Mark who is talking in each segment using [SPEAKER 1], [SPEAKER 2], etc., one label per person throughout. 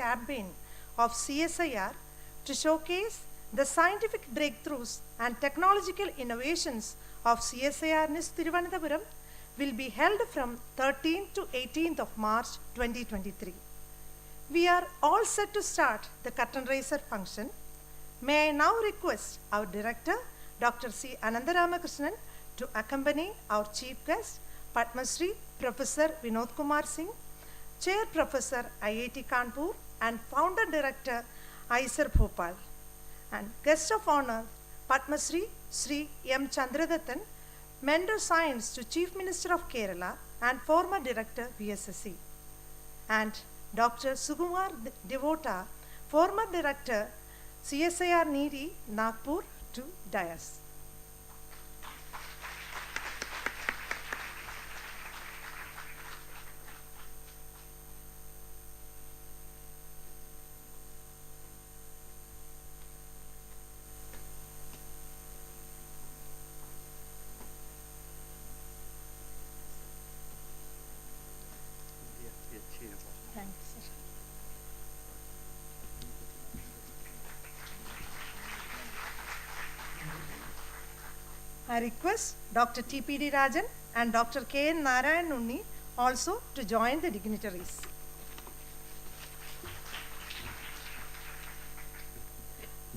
[SPEAKER 1] campaign of CSIR to showcase the scientific breakthroughs and technological innovations of CSIR-NIIST Thiruvananthapuram will be held from 13th to 18th of March 2023. We are all set to start the curtain raiser function. May I now request our director, Dr. C. Anandaramakrishnan, to accompany our chief guest, Padma Shri Professor Vinod Kumar Singh, Chair Professor IIT Kanpur and Founder Director CSIR Bhopal, and guest of honor Padma Shri Sri M. Chandradattan, Mentor Science to Chief Minister of Kerala and former Director VSSC, and Dr. Sugumar Devota, former Director CSIR-NIIST Nagpur, to dais. Thank you, sir. I request Dr. T.P.D. Rajan and Dr. K.N. Narayan Unni also to join the dignitaries.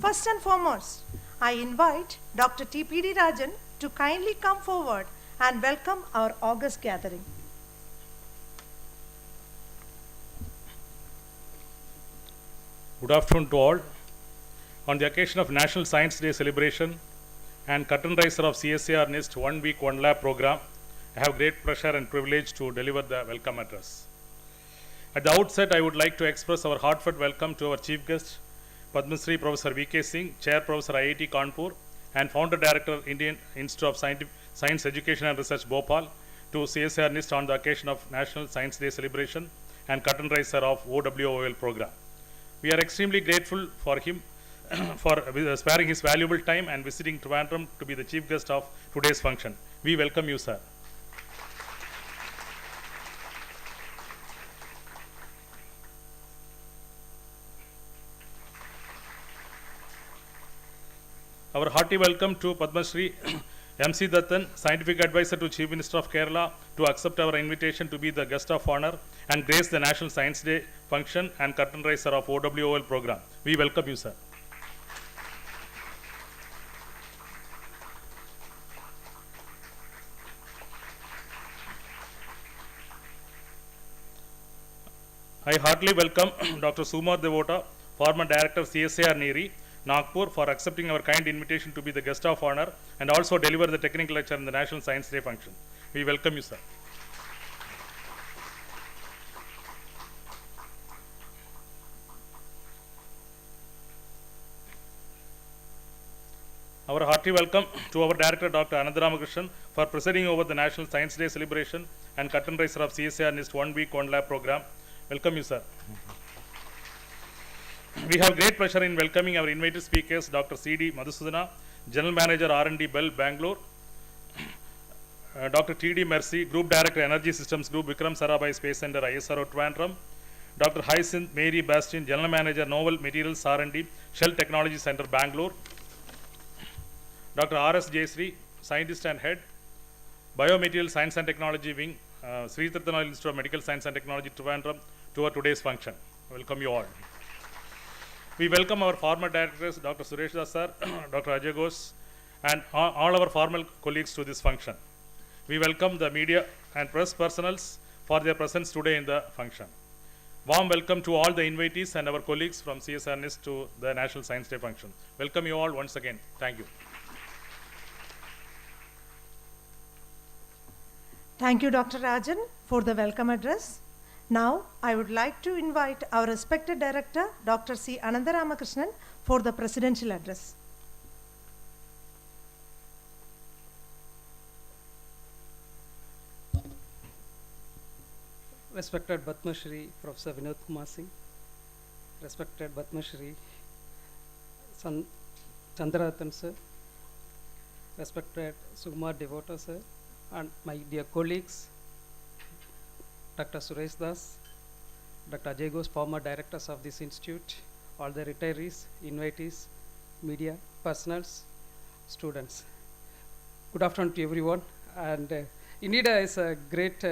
[SPEAKER 1] First and foremost, I invite Dr. T.P.D. Rajan to kindly come forward and welcome our august gathering.
[SPEAKER 2] Good afternoon to all. On the occasion of National Science Day celebration and curtain raiser of CSIR-NIIST 1 week 1 lab program, I have great pleasure and privilege to deliver the welcome address. At the outset, I would like to express our heartfelt welcome to our chief guest, Padma Shri Professor V.K. Singh, Chair Professor IIT Kanpur and Founder Director Indian Institute of Science Education and Research Bhopal, to CSIR-NIIST on the occasion of National Science Day celebration and curtain raiser of OWOL program. We are extremely grateful for him for sparing his valuable time and visiting Trivandrum to be the chief guest of today's function. We welcome you, sir. Our hearty welcome to Padma Shri M.C. Dattan, Scientific Advisor to Chief Minister of Kerala, to accept our invitation to be the guest of honor and grace the National Science Day function and curtain raiser of OWOL program. We welcome you, sir. I heartily welcome Dr. Sugumar Devota, former Director CSIR-NIIST Nagpur, for accepting our kind invitation to be the guest of honor and also deliver the technical lecture in the National Science Day function. We welcome you, sir. Our hearty welcome to our Director Dr. Anandaramakrishnan for presiding over the National Science Day celebration and curtain raiser of CSIR-NIIST 1 week 1 lab program. Welcome you, sir. We have great pleasure in welcoming our invited speakers, Dr. C.D. Madhusudana, General Manager R&D Bell, Bangalore, Dr. T.D. Mercy, Group Director Energy Systems Group, Vikram Sarabhai Space Center, ISRO, Trivandrum, Dr. Hyacinth Mary Bastian, General Manager Novel Materials R&D, Shell Technology Center, Bangalore, Dr. R.S. Jayasri, Scientist and Head, Biomaterial Science and Technology Wing, Sri Tirthanal Institute of Medical Science and Technology, Trivandrum, to our today's function. Welcome you all. We welcome our former directors, Dr. Suresh Das sir, Dr. Ajay Ghosh, and all our former colleagues to this function. We welcome the media and press personals for their presence today in the function. Warm welcome to all the invitees and our colleagues from CSIR-NIIST to the National Science Day function. Welcome you all once again. Thank you.
[SPEAKER 1] Thank you, Dr. Rajan, for the welcome address. Now, I would like to invite our respected Director, Dr. C. Anandaramakrishnan, for the presidential address.
[SPEAKER 3] Respected Padma Shri Professor Vinod Kumar Singh, respected Padma Shri Chandradattan sir, respected Sugumar Devota sir, and my dear colleagues, Dr. Suresh Das, Dr. Ajay Ghosh, former directors of this institute, all the retirees, invitees, media, personals, students. Good afternoon to everyone. And indeed, it's a great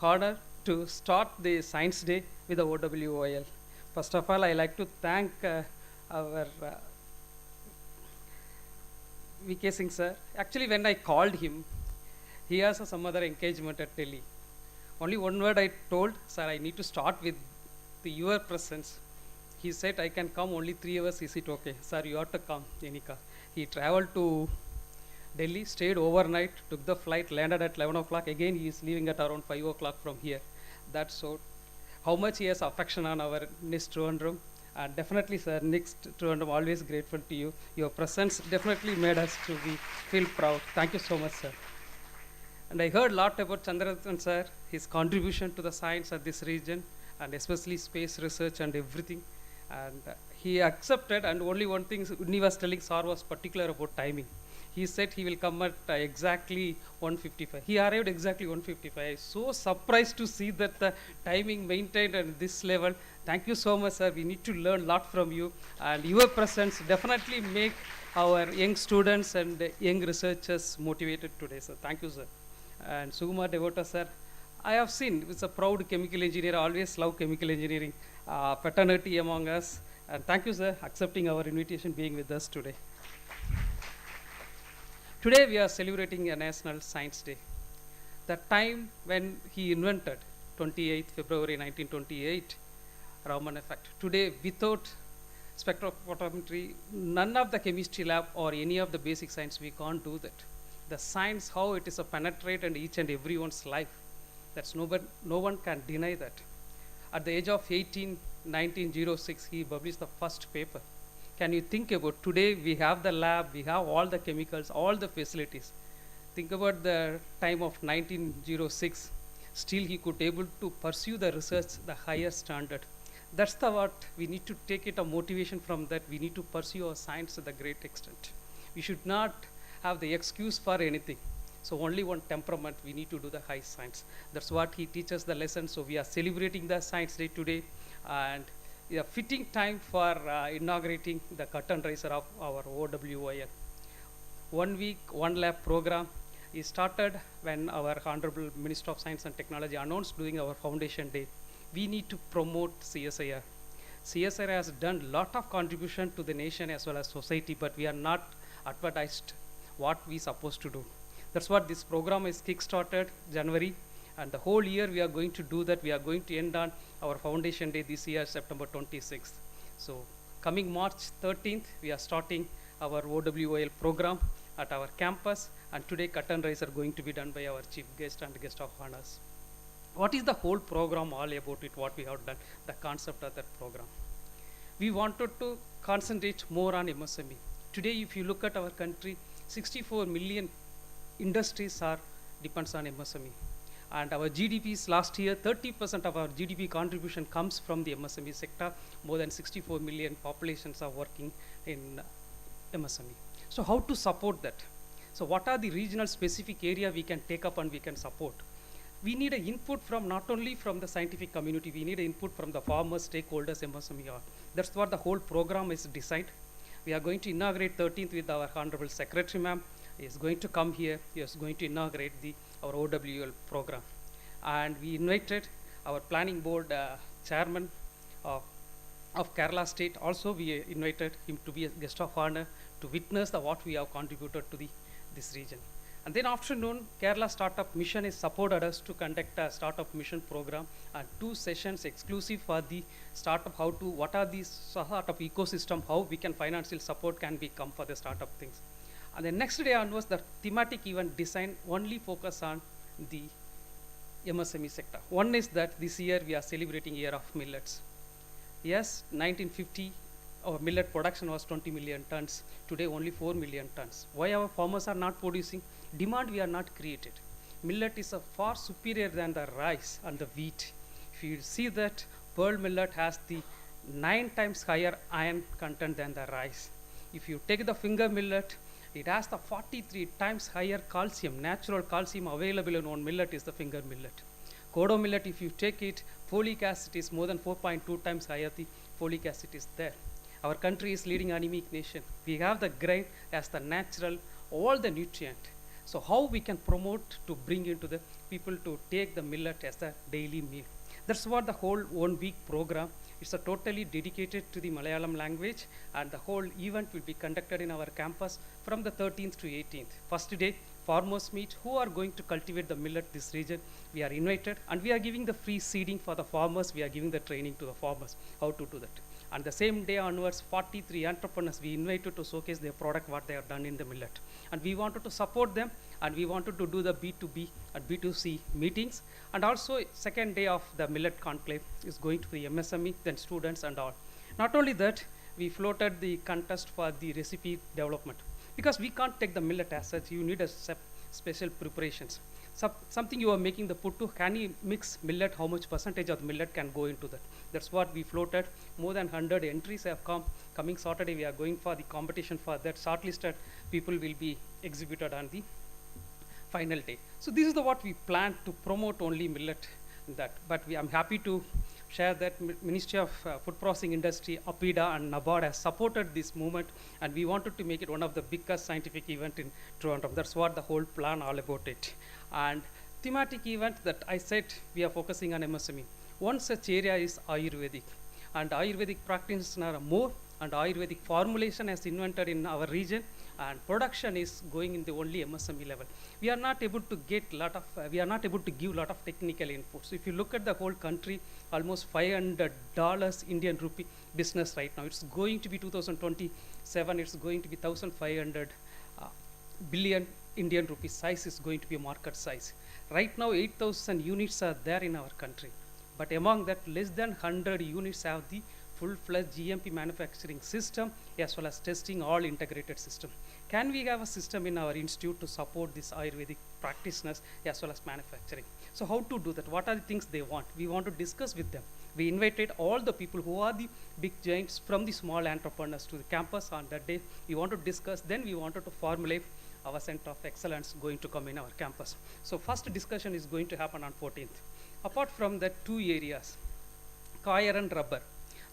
[SPEAKER 3] honor to start the Science Day with the OWOL. First of all, I like to thank our VK Singh sir. Actually, when I called him, he has some other engagement at Delhi. Only one word I told, sir, I need to start with your presence. He said, I can come only 3 hours, is it okay? Sir, you have to come, Yenika. He traveled to Delhi, stayed overnight, took the flight, landed at 11 o'clock. Again, he is leaving at around 5 o'clock from here. That showed how much he has affection on our NIIST Trivandrum. And definitely, sir, NIIST Trivandrum, always grateful to you. Your presence definitely made us to feel proud. Thank you so much, sir. And I heard a lot about Chandrarathan, sir, his contribution to the science of this region, and especially space research and everything. And he accepted, and only one thing Unni was telling sir was particular about timing. He said he will come at exactly 1:55. He arrived exactly 1:55. I was so surprised to see that the timing maintained at this level. Thank you so much, sir. We need to learn a lot from you, and your presence definitely make our young students and young researchers motivated today, sir. Thank you, sir. And Suguma Devota, sir, I have seen, it's a proud chemical engineer, always love chemical engineering, fraternity among us. And thank you, sir, accepting our invitation, being with us today. Today we are celebrating a National Science Day. The time when he invented, 28th February 1928, Raman effect. Today, without spectrophotometry, none of the chemistry lab or any of the basic science, we can't do that. The science, how it is a penetrate in each and everyone's life, that's no one can deny that. At the age of 18, 1906, he published the first paper. Can you think about today we have the lab, we have all the chemicals, all the facilities. Think about the time of 1906, still he could able to pursue the research, the higher standard. That's the what we need to take it a motivation from that. We need to pursue our science to the great extent. We should not have the excuse for anything. So only one temperament, we need to do the high science. That's what he teaches the lesson. So we are celebrating the Science Day today, and a fitting time for inaugurating the curtain raiser of our OWOL. 1 week, 1 lab program is started when our Honorable Minister of Science and Technology announced during our foundation day. We need to promote CSIR. CSIR has done a lot of contribution to the nation as well as society, but we are not advertised what we supposed to do. That's what this program is kick-started January, and the whole year we are going to do that. We are going to end on our foundation day this year, September 26th. So coming March 13th, we are starting our OWOL program at our campus, and today curtain raiser going to be done by our chief guest and guest of honors. What is the whole program all about it, what we have done, the concept of that program? We wanted to concentrate more on MSME. Today, if you look at our country, 64 million industries depends on MSME. And our GDPs last year, 30% of our GDP contribution comes from the MSME sector. More than 64 million populations are working in MSME. So how to support that? So what are the regional specific area we can take up and we can support? We need an input from not only from the scientific community, we need an input from the farmers, stakeholders, MSME. That's what the whole program is designed. We are going to inaugurate 13th with our Honorable Secretary Ma'am. He is going to come here. He is going to inaugurate our OWL program. And we invited our planning board chairman of Kerala State. Also, we invited him to be a guest of honor to witness what we have contributed to this region. And then afternoon, Kerala Startup Mission has supported us to conduct a startup mission program and 2 sessions exclusive for the startup, what are the startup ecosystem, how we can financial support can become for the startup things. And the next day onwards, the thematic event design only focus on the MSME sector. One is that this year we are celebrating year of millets. Yes, 1950, our millet production was 20 million tons. Today only 4 million tons. Why our farmers are not producing? Demand we are not created. Millet is a far superior than the rice and the wheat. If you see that pearl millet has the 9 times higher iron content than the rice. If you take the finger millet, it has the 43 times higher calcium, natural calcium available in one millet is the finger millet. Kodo millet, if you take it, folic acid is more than 4.2 times higher the folic acid is there. Our country is leading anemic nation. We have the grain as the natural, all the nutrient. So how we can promote to bring into the people to take the millet as a daily meal. That's what the whole 1 week program. It's a totally dedicated to the Malayalam language, and the whole event will be conducted in our campus from the 13th to 18th. First day, farmers meet who are going to cultivate the millet this region. We are invited, and we are giving the free seeding for the farmers. We are giving the training to the farmers how to do that. And the same day onwards, 43 entrepreneurs we invited to showcase their product, what they have done in the millet. And we wanted to support them, and we wanted to do the B2B and B2C meetings. And also, second day of the millet conclave is going to be MSME, then students and all. Not only that, we floated the contest for the recipe development. Because we can't take the millet as such, you need a special preparations. Something you are making the puttu, can you mix millet, how much percentage of the millet can go into that? That's what we floated. More than 100 entries have come. Coming Saturday, we are going for the competition for that. Shortlisted people will be exhibited on the final day. So this is what we plan to promote only millet. But I'm happy to share that Ministry of Food Processing Industry, APIDA and NABARD has supported this movement, and we wanted to make it one of the biggest scientific event in Trivandrum. That's what the whole plan all about it. And thematic event that I said we are focusing on MSME. One such area is Ayurvedic, and Ayurvedic practitioners are more, and Ayurvedic formulation has invented in our region, and production is going in the only MSME level. We are not able to give lot of technical inputs. If you look at the whole country, almost $500 Indian rupee business right now. It's going to be 2027. It's going to be 1,500 billion Indian rupee size is going to be a market size. Right now, 8,000 units are there in our country, but among that, less than 100 units have the full-fledged GMP manufacturing system as well as testing all integrated system. Can we have a system in our institute to support this Ayurvedic practitioners as well as manufacturing? So how to do that? What are the things they want? We want to discuss with them. We invited all the people who are the big giants from the small entrepreneurs to the campus on that day. We want to discuss, then we wanted to formulate our center of excellence going to come in our campus. So first discussion is going to happen on 14th. Apart from that, two areas, coir and rubber.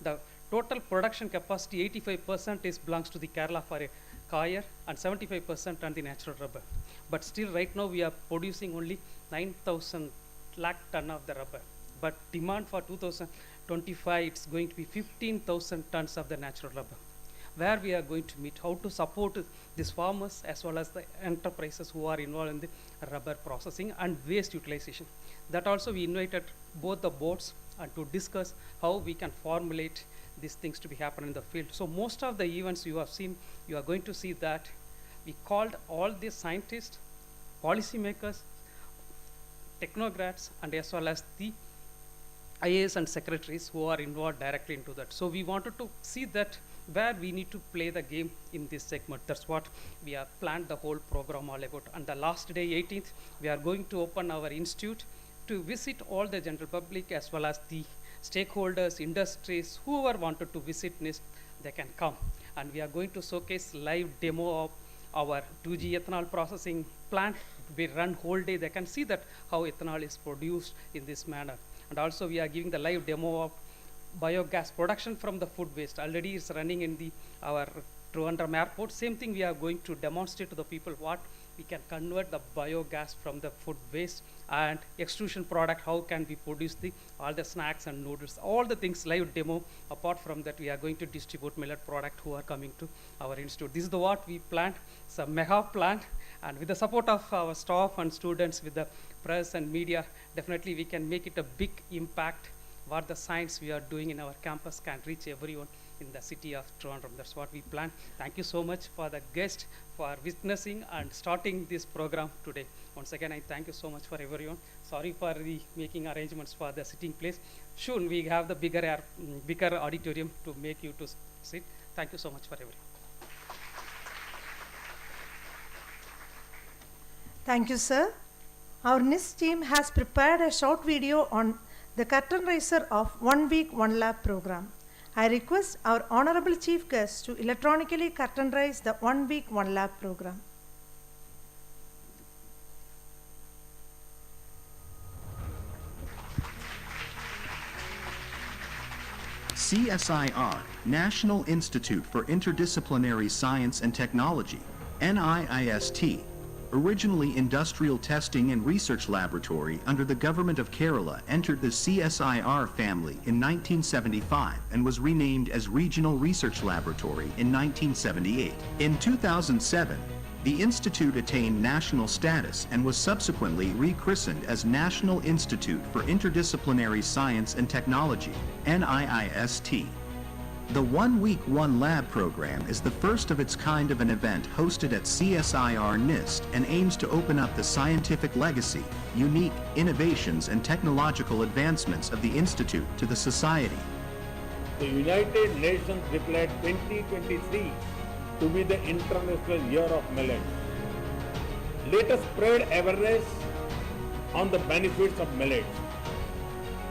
[SPEAKER 3] The total production capacity, 85% belongs to the Kerala for a coir and 75% on the natural rubber. But still right now we are producing only 9,000 lakh ton of the rubber. But demand for 2025, it's going to be 15,000 tons of the natural rubber. Where we are going to meet, how to support these farmers as well as the enterprises who are involved in the rubber processing and waste utilization. That also we invited both the boards and to discuss how we can formulate these things to be happening in the field. So most of the events you have seen, you are going to see that we called all the scientists, policymakers, technocrats, and as well as the IAS and secretaries who are involved directly into that. So we wanted to see that where we need to play the game in this segment. That's what we have planned the whole program all about. And the last day, 18th, we are going to open our institute to visit all the general public as well as the stakeholders, industries, whoever wanted to visit NIIST, they can come. And we are going to showcase live demo of our 2G ethanol processing plant. We run whole day. They can see that how ethanol is produced in this manner. And also we are giving the live demo of biogas production from the food waste. Already it's running in our Trivandrum airport. Same thing we are going to demonstrate to the people what we can convert the biogas from the food waste and extrusion product, how can we produce all the snacks and noodles, all the things live demo. Apart from that, we are going to distribute millet product who are coming to our institute. This is what we planned. It's a mega plan, and with the support of our staff and students, with the press and media, definitely we can make it a big impact. What the science we are doing in our campus can reach everyone in the city of Trivandrum. That's what we plan. Thank you so much for the guest for witnessing and starting this program today. Once again, I thank you so much for everyone. Sorry for the making arrangements for the sitting place. Soon we have the bigger auditorium to make you to sit. Thank you so much for everyone.
[SPEAKER 1] Thank you, sir. Our NIIST team has prepared a short video on the curtain raiser of 1 week 1 lab program. I request our honorable chief guest to electronically curtain raise the 1 week 1 lab program.
[SPEAKER 4] CSIR, National Institute for Interdisciplinary Science and Technology, NIIST, originally Industrial Testing and Research Laboratory under the Government of Kerala, entered the CSIR family in 1975 and was renamed as Regional Research Laboratory in 1978. In 2007, the institute attained national status and was subsequently rechristened as National Institute for Interdisciplinary Science and Technology, NIIST. The One Week, One Lab program is the first of its kind of an event hosted at CSIR-NIIST and aims to open up the scientific legacy, unique innovations and technological advancements of the Institute to the society.
[SPEAKER 5] The United Nations declared 2023 to be the International Year of Millet. Let us spread awareness on the benefits of millet.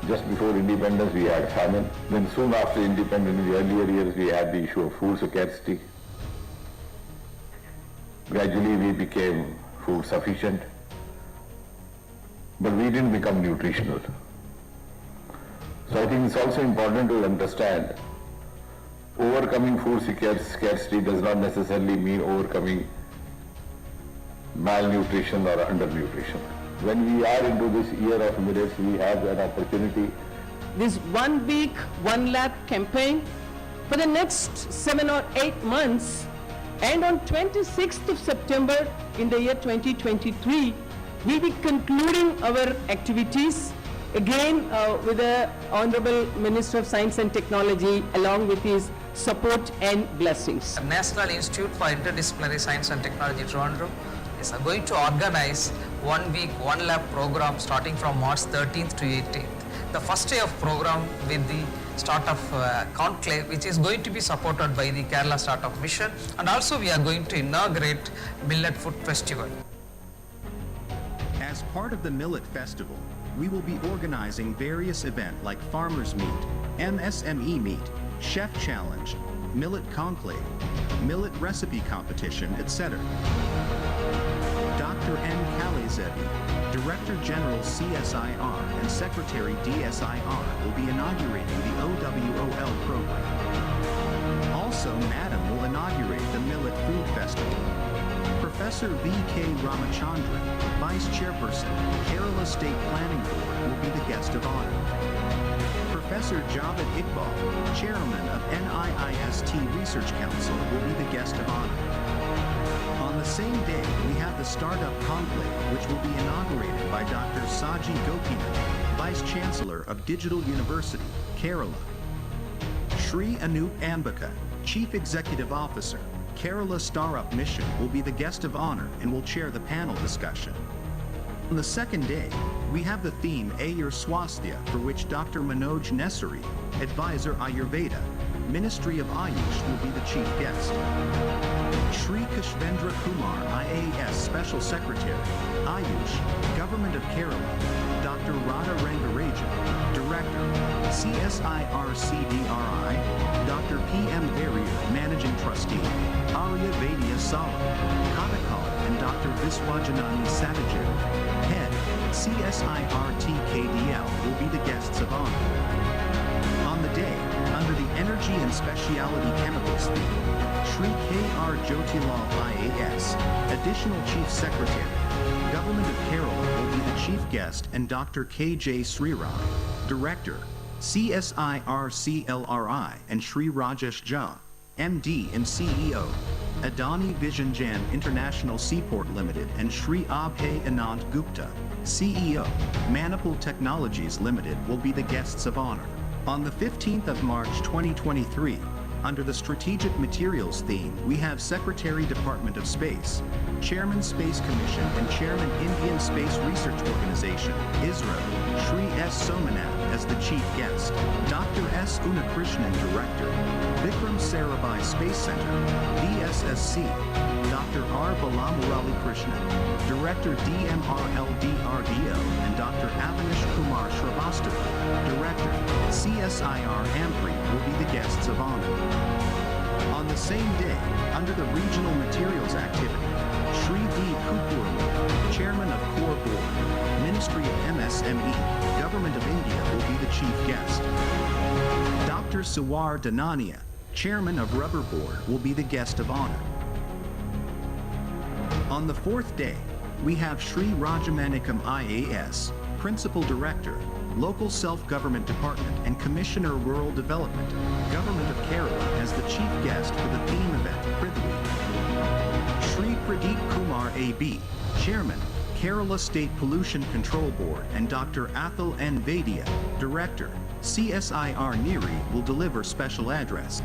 [SPEAKER 6] Just before independence we had famine. Then soon after independence, in the earlier years, we had the issue of food scarcity. Gradually we became food sufficient, but we didn't become nutritional. So I think it's also important to understand overcoming food scarcity does not necessarily mean overcoming malnutrition or undernutrition. When we are into this year of millets, we have an opportunity.
[SPEAKER 7] This 1 week, 1 lab campaign for the next 7 or 8 months, and on 26th of September in the year 2023, we'll be concluding our activities again with the Honorable Minister of Science and Technology along with his support and blessings.
[SPEAKER 8] National Institute for Interdisciplinary Science and Technology, Trivandrum, is going to organize 1 week, 1 lab program starting from March 13th to 18th. The first day of program with the start of conclave, which is going to be supported by the Kerala Startup Mission, and also we are going to inaugurate Millet Food Festival.
[SPEAKER 4] As part of the Millet Festival, we will be organizing various events like Farmers Meet, MSME Meet, Chef Challenge, Millet Conclave, Millet Recipe Competition, etc. Dr. N. Kalezevi, Director General CSIR and Secretary DSIR, will be inaugurating the OWOL program. Also, Madam will inaugurate the Millet Food Festival. Professor V.K. Ramachandran, Vice Chairperson, Kerala State Planning Board, will be the guest of honor. Professor Javed Iqbal, Chairman of NIIST Research Council, will be the guest of honor. On the same day, we have the Startup Conclave, which will be inaugurated by Dr. Saji Gopinath, Vice Chancellor of Digital University, Kerala. Shri Anup Ambika, Chief Executive Officer, Kerala Startup Mission, will be the guest of honor and will chair the panel discussion. On the second day, we have the theme Ayur Swasthya, for which Dr. Manoj Nesari, Advisor Ayurveda, Ministry of Ayush, will be the chief guest. Shri Kashvendra Kumar, IAS Special Secretary, Ayush, Government of Kerala, Dr. Radha Rangarajan, Director, CSIR-CDRI, Dr. P.M. Varrier, Managing Trustee, Arya Vaidya Sala, Katakal, and Dr. Viswajanani Sattajiri, Head, CSIR-TKDL, will be the guests of honor. On the day, under the Energy and Specialty Chemicals theme, Shri K.R. Jyotilal IAS, Additional Chief Secretary, Government of Kerala, will be the chief guest, and Dr. K.J. Sriram, Director, CSIR-CLRI, and Shri Rajesh Jha, MD and CEO, Adani Vision Jan International Seaport Limited, and Shri Abhay Anand Gupta, CEO, Manipul Technologies Limited, will be the guests of honor. On the 15th of March 2023, under the Strategic Materials theme, we have Secretary Department of Space, Chairman Space Commission and Chairman Indian Space Research Organization, ISRO, Shri S. Somanath as the chief guest, Dr. S. Unakrishnan, Director, Vikram Sarabhai Space Center, VSSC, Dr. R. Balamurali Krishnan, Director DMRLDRDO, and Dr. Avanish Kumar Shrivastava, Director, CSIR AMPRI, will be the guests of honor. On the same day, under the Regional Materials activity, Shri D. Kupuramu, Chairman of Core Board, Ministry of MSME, Government of India, will be the chief guest. Dr. Dr. Sawar Danania, Chairman of Rubber Board, will be the guest of honor. On the fourth day, we have Sri Rajamanikam IAS, Principal Director, Local Self-Government Department and Commissioner Rural Development, Government of Kerala, as the chief guest for the theme event, Prithvi. Sri Pradeep Kumar AB, Chairman, Kerala State Pollution Control Board, and Dr. Athul N. Vaidya, Director, CSIR-NIIST, will deliver special address.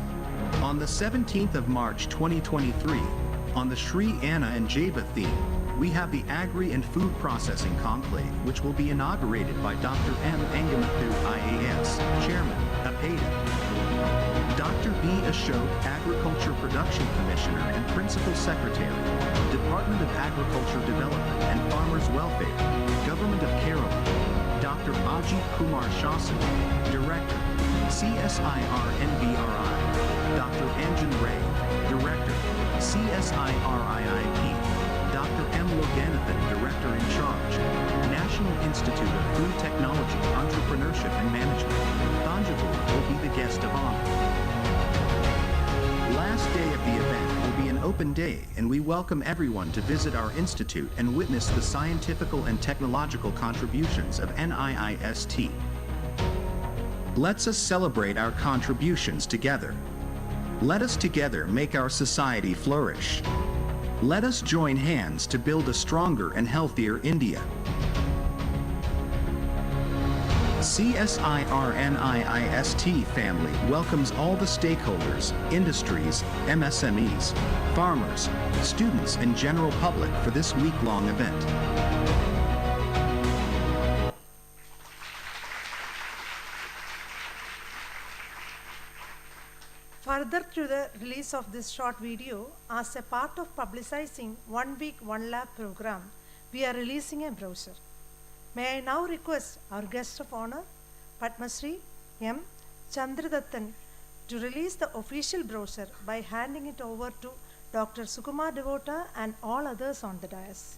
[SPEAKER 4] On the 17th of March 2023, on the Sri Anna and Java theme, we have the Agri and Food Processing Conclave, which will be inaugurated by Dr. M. Angamathu IAS, Chairman, APEDA. Dr. B. Ashok, Agriculture Production Commissioner and Principal Secretary, Department of Agriculture Development and Farmers Welfare, Government of Kerala. Dr. Ajit Kumar Shasan, Director, CSIR-NBRI. Dr. Anjan Ray, Director, CSIR-IIP. Dr. M. Loganathan, Director in Charge, National Institute of Food Technology, Entrepreneurship and Management, Thanjavur, will be the guest of honor. Last day of the event will be an open day, and we welcome everyone to visit our institute and witness the scientific and technological contributions of NIIST. Let's us celebrate our contributions together. Let us together make our society flourish. Let us join hands to build a stronger and healthier India. CSIR-NIIST family welcomes all the stakeholders, industries, MSMEs, farmers, students, and general public for this week-long event.
[SPEAKER 1] Further to the release of this short video, as a part of publicizing 1 week 1 lab program, we are releasing a brochure. May I now request our guest of honor, Padma Shri M. Chandradattan, to release the official brochure by handing it over to Dr. Sukumar Devota and all others on the dais.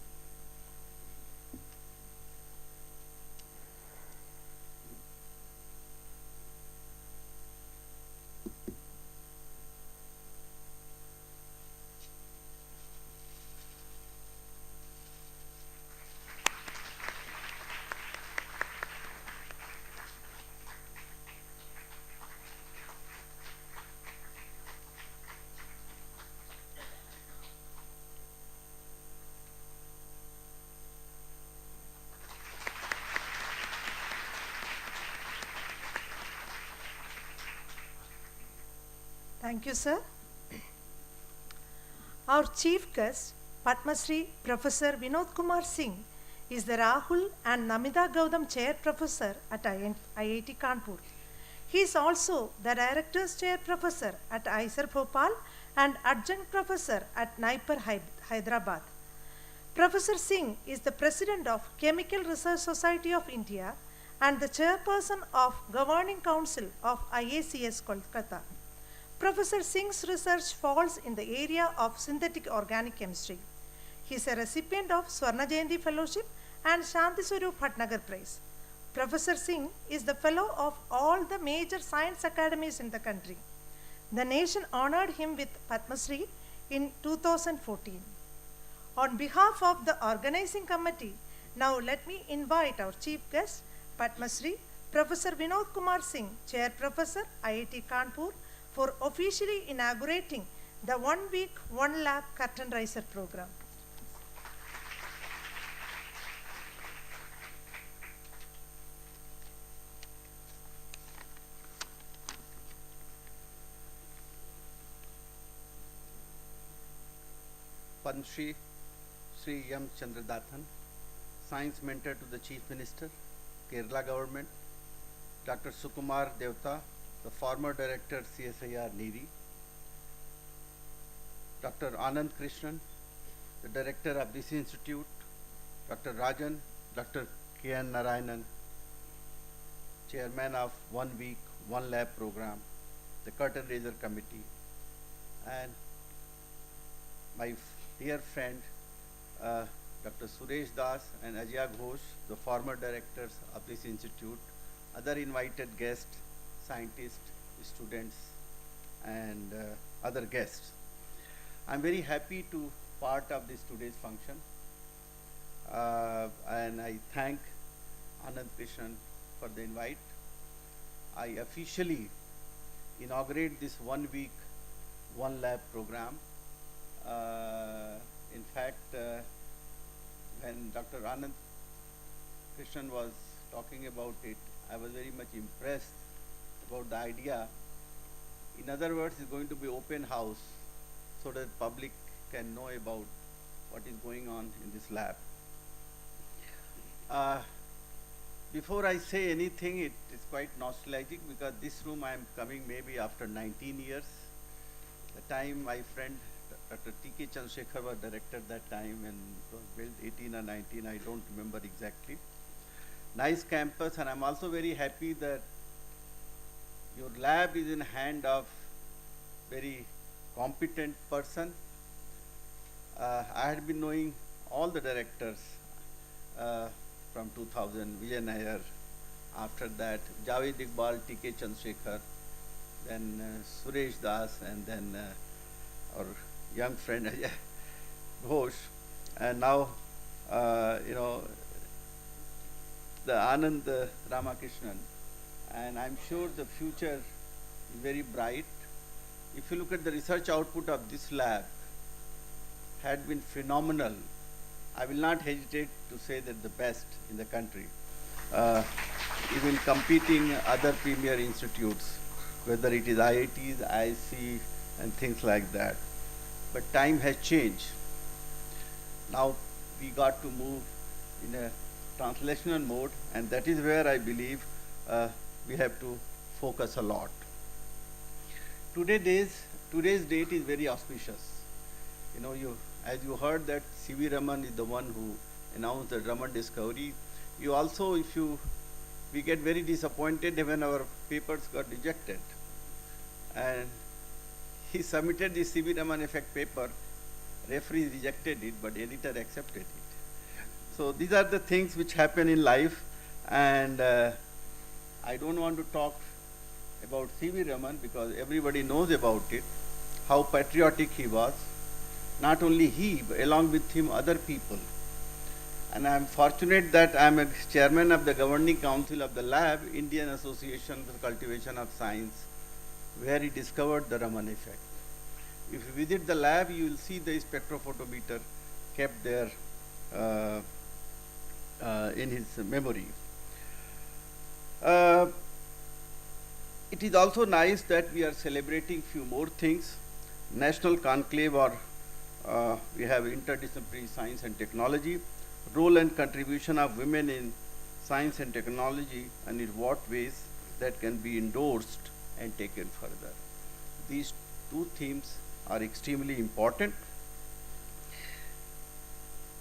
[SPEAKER 1] Thank you, sir. Our chief guest, Padma Shri Professor Vinod Kumar Singh, is the Rahul and Namita Gautam Chair Professor at IIT Kanpur. He is also the Director's Chair Professor at ISR Bhopal and Adjunct Professor at NIPER Hyderabad. Professor Singh is the President of Chemical Research Society of India and the Chairperson of Governing Council of IACS Kolkata. Professor Singh's research falls in the area of synthetic organic chemistry. He is a recipient of Swarna Jayanti Fellowship and Shanti Swarup Bhatnagar Prize. Professor Singh is the fellow of all the major science academies in the country. The nation honored him with Padma Shri in 2014. On behalf of the organizing committee, now let me invite our chief guest, Padma Shri Professor Vinod Kumar Singh, Chair Professor, IIT Kanpur, for officially inaugurating the 1 week 1 lab curtain riser program.
[SPEAKER 9] Padma Shri Sri M. Chandradathan, Science Mentor to the Chief Minister, Kerala Government, Dr. Sukumar Devta, the former Director CSIR-NIIST, Dr. Anand Krishnan, the Director of this Institute, Dr. Rajan, Dr. K.N. Narayanan, Chairman of 1 week 1 lab program, the Curtain Raiser Committee, and my dear friend Dr. Suresh Das and Ajay Ghosh, the former directors of this institute, other invited guests, scientists, students and other guests. I'm very happy to part of this today's function, and I thank Anand Krishnan for the invite. I officially inaugurate this 1 week, 1 lab program. In fact, when Dr. Anand Krishnan was talking about it, I was very much impressed about the idea. In other words, it's going to be open house so that public can know about what is going on in this lab. Before I say anything, it is quite nostalgic because this room I am coming maybe after 19 years. The time my friend Dr. T.K. Chandrasekhar was director that time, and it was built 18 or 19, I don't remember exactly. Nice campus, and I'm also very happy that your lab is in hand of very competent person. I had been knowing all the directors from 2000, Vijay Nair, after that Javed Iqbal, T.K. Chandrasekhar, then Suresh Das, and then our young friend Ajay Ghosh, and now you know, the Anand Ramakrishnan, and I'm sure the future is very bright. If you look at the research output of this lab, had been phenomenal. I will not hesitate to say that the best in the country, even competing other premier institutes, whether it is IITs, IIC, and things like that. But time has changed. Now we got to move in a translational mode, and that is where I believe we have to focus a lot. Today's date is very auspicious. You know, as you heard that C.V. Raman is the one who announced the Raman discovery. You also, we get very disappointed when our papers got rejected. And he submitted the C.V. Raman effect paper. Referee rejected it, but editor accepted it. So these are the things which happen in life, and I don't want to talk about C.V. Raman because everybody knows about it, how patriotic he was. Not only he, but along with him other people. And I'm fortunate that I'm a chairman of the governing council of the lab, Indian Association for the Cultivation of Science, where he discovered the Raman effect. If you visit the lab, you will see the spectrophotometer kept there in his memory. It is also nice that we are celebrating few more things. National Conclave, or we have interdisciplinary science and technology, role and contribution of women in science and technology, and in what ways that can be endorsed and taken further. These two themes are extremely important.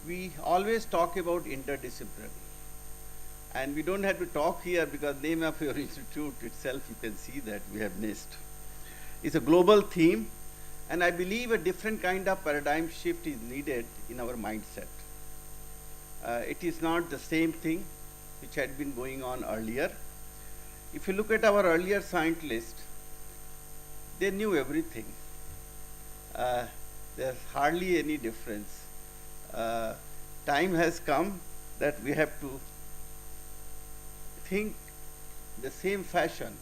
[SPEAKER 9] We always talk about interdisciplinary, and we don't have to talk here because name of your institute itself, you can see that we have NIIST. It's a global theme, and I believe a different kind of paradigm shift is needed in our mindset. It is not the same thing which had been going on earlier. If you look at our earlier scientists, they knew everything. There's hardly any difference. Time has come that we have to think the same fashion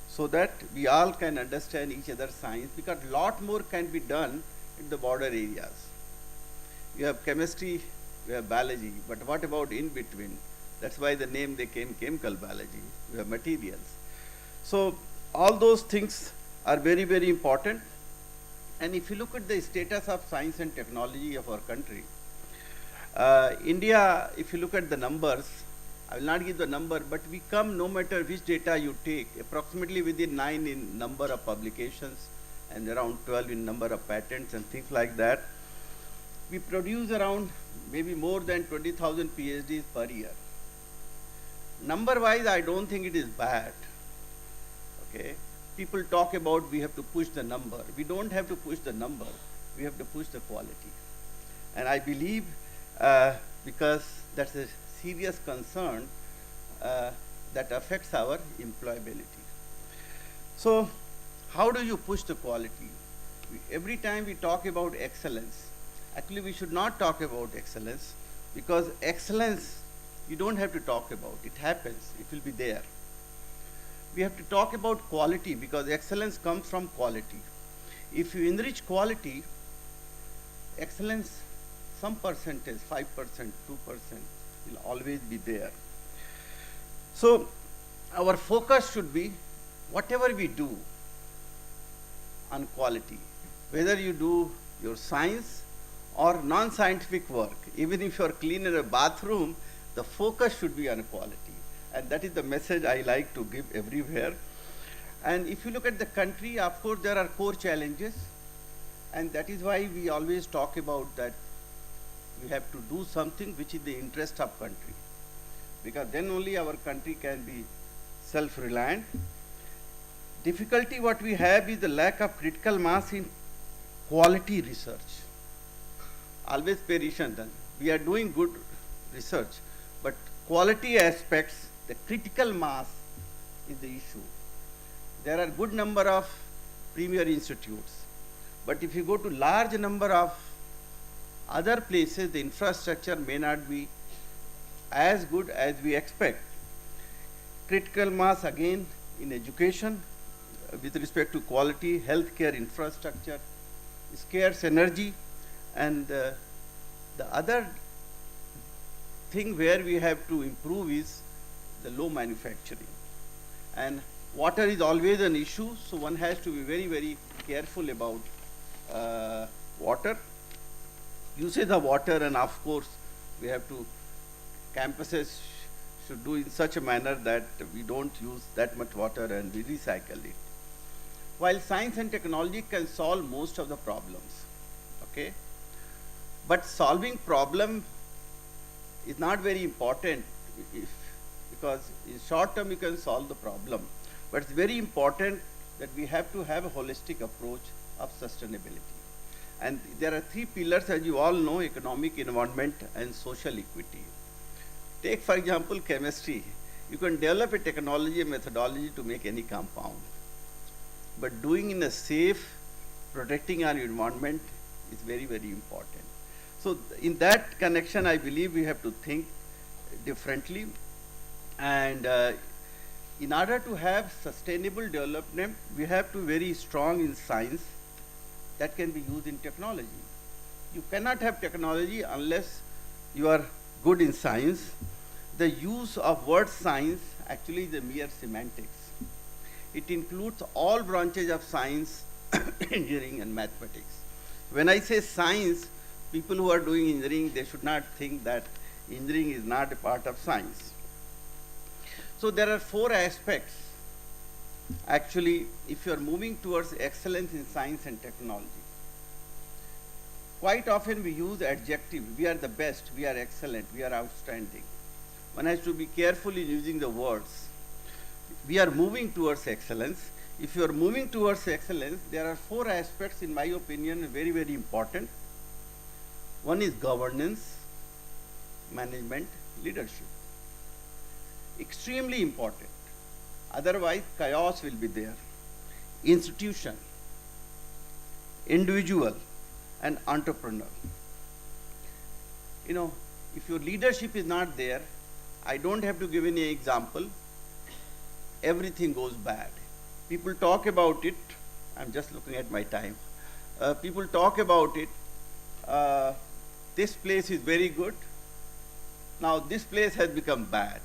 [SPEAKER 9] so that we all can understand each other's science, because a lot more can be done in the border areas. You have chemistry, we have biology, but what about in between? That's why the name they came chemical biology. We have materials. So all those things are very, very important. And if you look at the status of science and technology of our country, India, if you look at the numbers, I will not give the number, but we come, no matter which data you take, approximately within 9 in number of publications and around 12 in number of patents and things like that. We produce around maybe more than 20,000 PhDs per year. Number-wise, I don't think it is bad. Okay, people talk about we have to push the number. We don't have to push the number. We have to push the quality. And I believe because that's a serious concern that affects our employability. So how do you push the quality? Every time we talk about excellence, actually we should not talk about excellence, because excellence you don't have to talk about. It happens. It will be there. We have to talk about quality, because excellence comes from quality. If you enrich quality, excellence, some percentage, 5%, 2%, will always be there. So our focus should be, whatever we do on quality, whether you do your science or non-scientific work, even if you are cleaning a bathroom, the focus should be on quality. And that is the message I like to give everywhere. And if you look at the country, of course, there are core challenges. And that is why we always talk about that we have to do something which is the interest of country. Because then only our country can be self-reliant. Difficulty what we have is the lack of critical mass in quality research. Always pay attention. We are doing good research, but quality aspects, the critical mass is the issue. There are good number of premier institutes, but if you go to large number of other places, the infrastructure may not be as good as we expect. Critical mass again in education, with respect to quality, healthcare infrastructure, scarce energy, and the other thing where we have to improve is the low manufacturing. And water is always an issue, so one has to be very, very careful about water, usage of water, and of course we have to, campuses should do in such a manner that we don't use that much water and we recycle it. While science and technology can solve most of the problems, okay? But solving problem is not very important, because in short term you can solve the problem. But it's very important that we have to have a holistic approach of sustainability. And there are three pillars, as you all know: economic, environment, and social equity. Take, for example, chemistry. You can develop a technology, a methodology to make any compound. But doing in a safe, protecting our environment is very, very important. So in that connection, I believe we have to think differently. And in order to have sustainable development, we have to be very strong in science that can be used in technology. You cannot have technology unless you are good in science. The use of word science actually is a mere semantics. It includes all branches of science, engineering, and mathematics. When I say science, people who are doing engineering, they should not think that engineering is not a part of science. So there are four aspects. Actually, if you are moving towards excellence in science and technology, quite often we use adjective. We are the best, we are excellent, we are outstanding. One has to be careful in using the words. We are moving towards excellence. If you are moving towards excellence, there are four aspects, in my opinion, very, very important. One is governance, management, leadership. Extremely important. Otherwise, chaos will be there. Institution, individual, and entrepreneur. You know, if your leadership is not there, I don't have to give any example, everything goes bad. People talk about it. I'm just looking at my time. People talk about it. This place is very good. Now this place has become bad.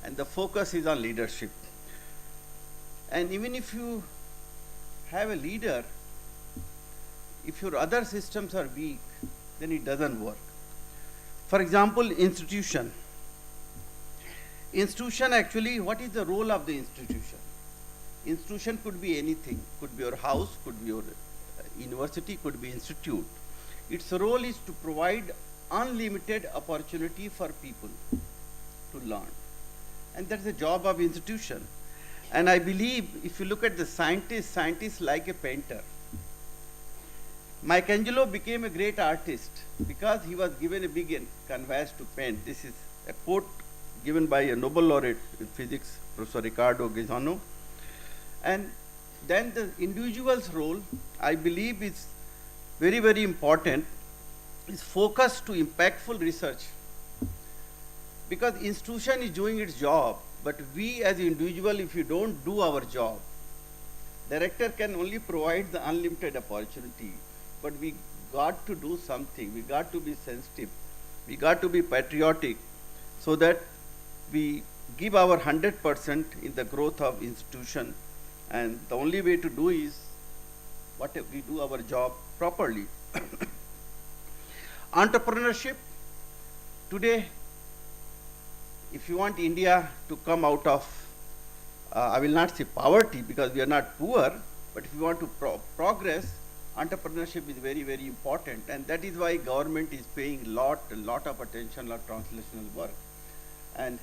[SPEAKER 9] And the focus is on leadership. And even if you have a leader, if your other systems are weak, then it doesn't work. For example, institution. Institution, actually, what is the role of the institution? Institution could be anything. Could be your house, could be your university, could be institute. Its role is to provide unlimited opportunity for people to learn. And that's the job of institution. And I believe if you look at the scientists like a painter. Michelangelo became a great artist because he was given a big canvas to paint. This is a quote given by a Nobel laureate in physics, Professor Riccardo Giordano. And Then the individual's role, I believe, is very, very important, is focused to impactful research. Because institution is doing its job, but we as individual, if we don't do our job, director can only provide the unlimited opportunity, but we got to do something. We got to be sensitive. We got to be patriotic so that we give our 100% in the growth of institution. And the only way to do is what if we do our job properly. Entrepreneurship. Today, if you want India to come out of, I will not say poverty because we are not poor, but if you want to progress, entrepreneurship is very, very important. And that is why government is paying a lot of attention, lot translational work. And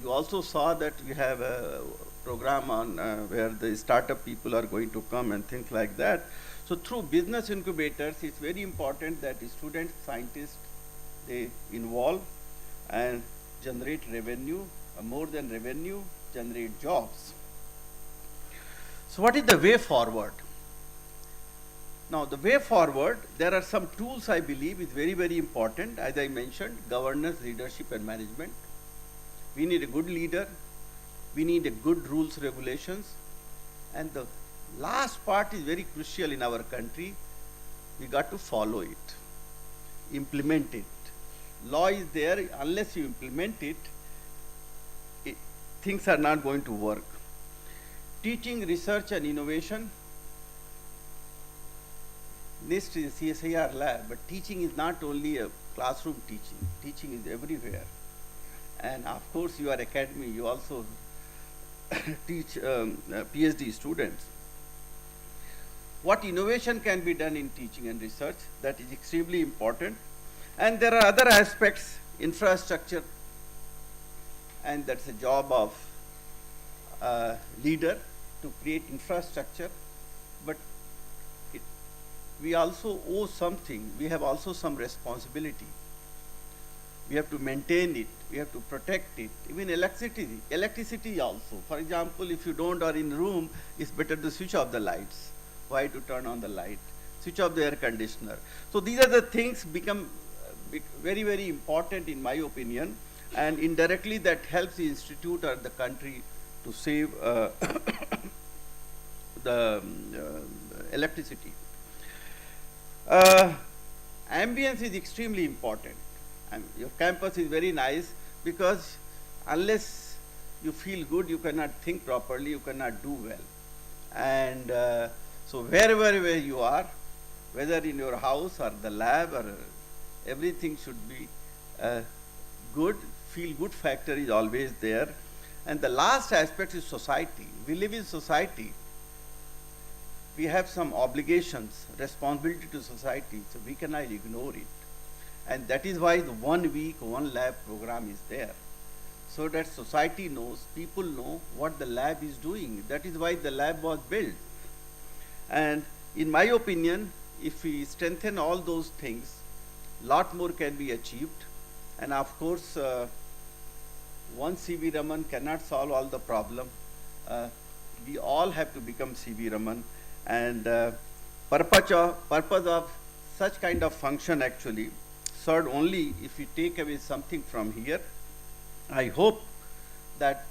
[SPEAKER 9] you also saw that we have a program on where the startup people are going to come and things like that. So through business incubators, it's very important that the students, scientists, they involve and generate revenue, more than revenue, generate jobs. So what is the way forward? Now the way forward, there are some tools I believe is very, very important. As I mentioned, governance, leadership and management. We need a good leader. We need a good rules, regulations. And the last part is very crucial in our country. We got to follow it, implement it. Law is there, unless you implement it, things are not going to work. Teaching, research and innovation. NIIST is a CSIR lab, but teaching is not only a classroom teaching. Teaching is everywhere. And of course, you are academy, you also teach PhD students. What innovation can be done in teaching and research, that is extremely important. And there are other aspects, infrastructure, and that's a job of leader to create infrastructure. But we also owe something. We have also some responsibility. We have to maintain it. We have to protect it. Even electricity also. For example, if you don't are in room, it's better to switch off the lights. Why to turn on the light? Switch off the air conditioner. So these are the things become very, very important in my opinion. And indirectly that helps the institute or the country to save the electricity. Ambience is extremely important. Your campus is very nice because unless you feel good, you cannot think properly, you cannot do well. And so wherever you are, whether in your house or the lab or everything should be good. Feel good factor is always there. And the last aspect is society. We live in society. We have some obligations, responsibility to society, so we cannot ignore it. And that is why the 1 week, 1 lab program is there. So that society knows, people know what the lab is doing. That is why the lab was built. And in my opinion, if we strengthen all those things, lot more can be achieved. And of course, one C.V. Raman cannot solve all the problem. We all have to become C.V. Raman. And purpose of such kind of function actually served only if we take away something from here. I hope that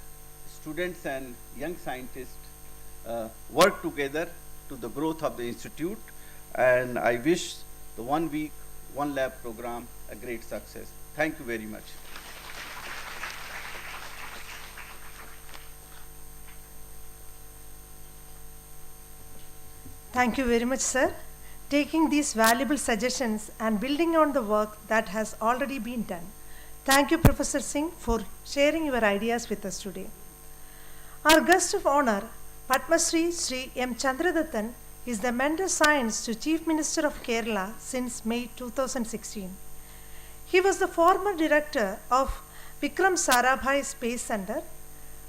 [SPEAKER 9] students and young scientists work together to the growth of the institute, and I wish the 1 week, 1 lab program a great success. Thank you very much.
[SPEAKER 1] Thank you very much, sir. Taking these valuable suggestions and building on the work that has already been done. Thank you, Professor Singh, for sharing your ideas with us today. Our guest of honor, Padma Shri Sri M. Chandradattan, is the Mentor Science to Chief Minister of Kerala since May 2016. He was the former director of Vikram Sarabhai Space Center,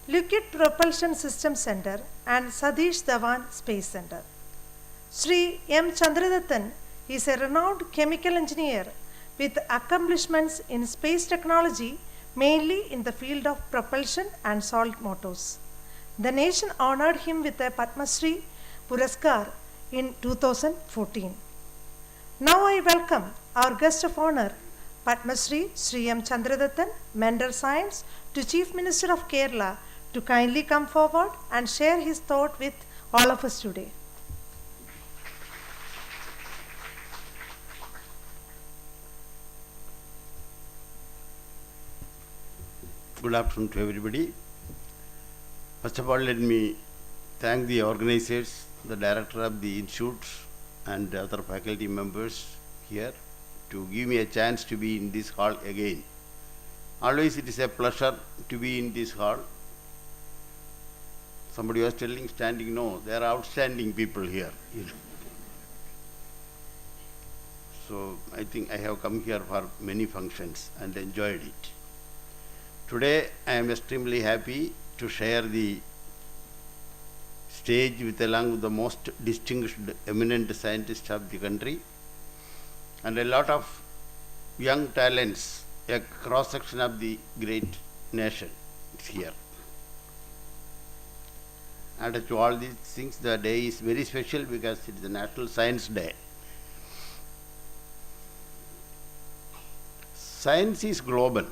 [SPEAKER 1] Liquid Propulsion System Center, and Satish Dhawan Space Center. Sri M. Chandradattan is a renowned chemical engineer with accomplishments in space technology, mainly in the field of propulsion and salt motors. The nation honored him with a Padma Shri Puraskar in 2014. Now I welcome our guest of honor, Padma Shri Sri M. Chandradattan, Mental Science, to Chief Minister of Kerala to kindly come forward and share his thought with all of us today.
[SPEAKER 10] Good afternoon to everybody. First of all, let me thank the organizers, the director of the institute, and the other faculty members here to give me a chance to be in this hall again. Always it is a pleasure to be in this hall. Somebody was telling standing, no, there are outstanding people here. So I think I have come here for many functions and enjoyed it. Today I am extremely happy to share the stage with along with the most distinguished eminent scientists of the country and a lot of young talents, a cross section of the great nation is here. And to all these things, the day is very special because it is the National Science Day. Science is global,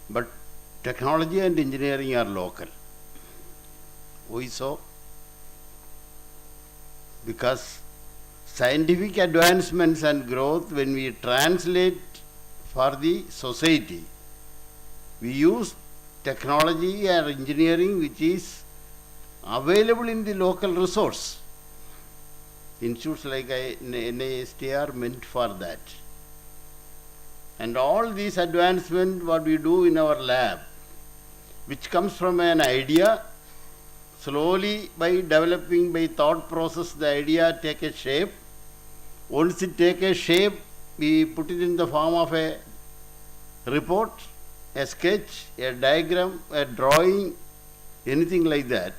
[SPEAKER 10] but technology and engineering are local. Why so? Because scientific advancements and growth, when we translate for the society, we use technology or engineering which is available in the local resource. Institutes like NIIST are meant for that. And all these advancements, what we do in our lab, which comes from an idea, slowly by developing by thought process, the idea take a shape. Once it take a shape, we put it in the form of a report, a sketch, a diagram, a drawing, anything like that.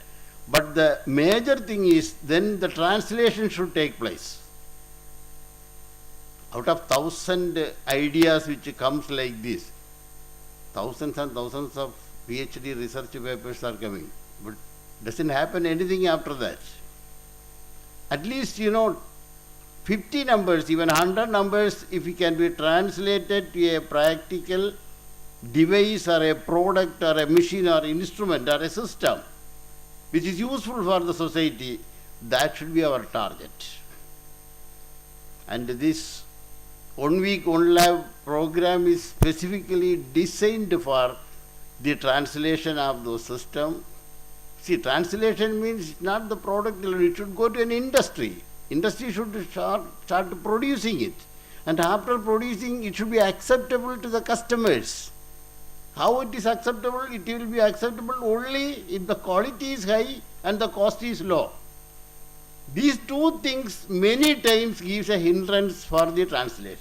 [SPEAKER 10] But the major thing is then the translation should take place. Out of 1,000 ideas which comes like this, thousands and thousands of PhD research papers are coming, but doesn't happen anything after that. At least, 50 numbers, even 100 numbers, if it can be translated to a practical device or a product or a machine or instrument or a system, which is useful for the society, that should be our target. And this 1 week, 1 lab program is specifically designed for the translation of those systems. See, translation means not the product, it should go to an industry. Industry should start producing it. And after producing, it should be acceptable to the customers. How it is acceptable? It will be acceptable only if the quality is high and the cost is low. These two things many times gives a hindrance for the translation.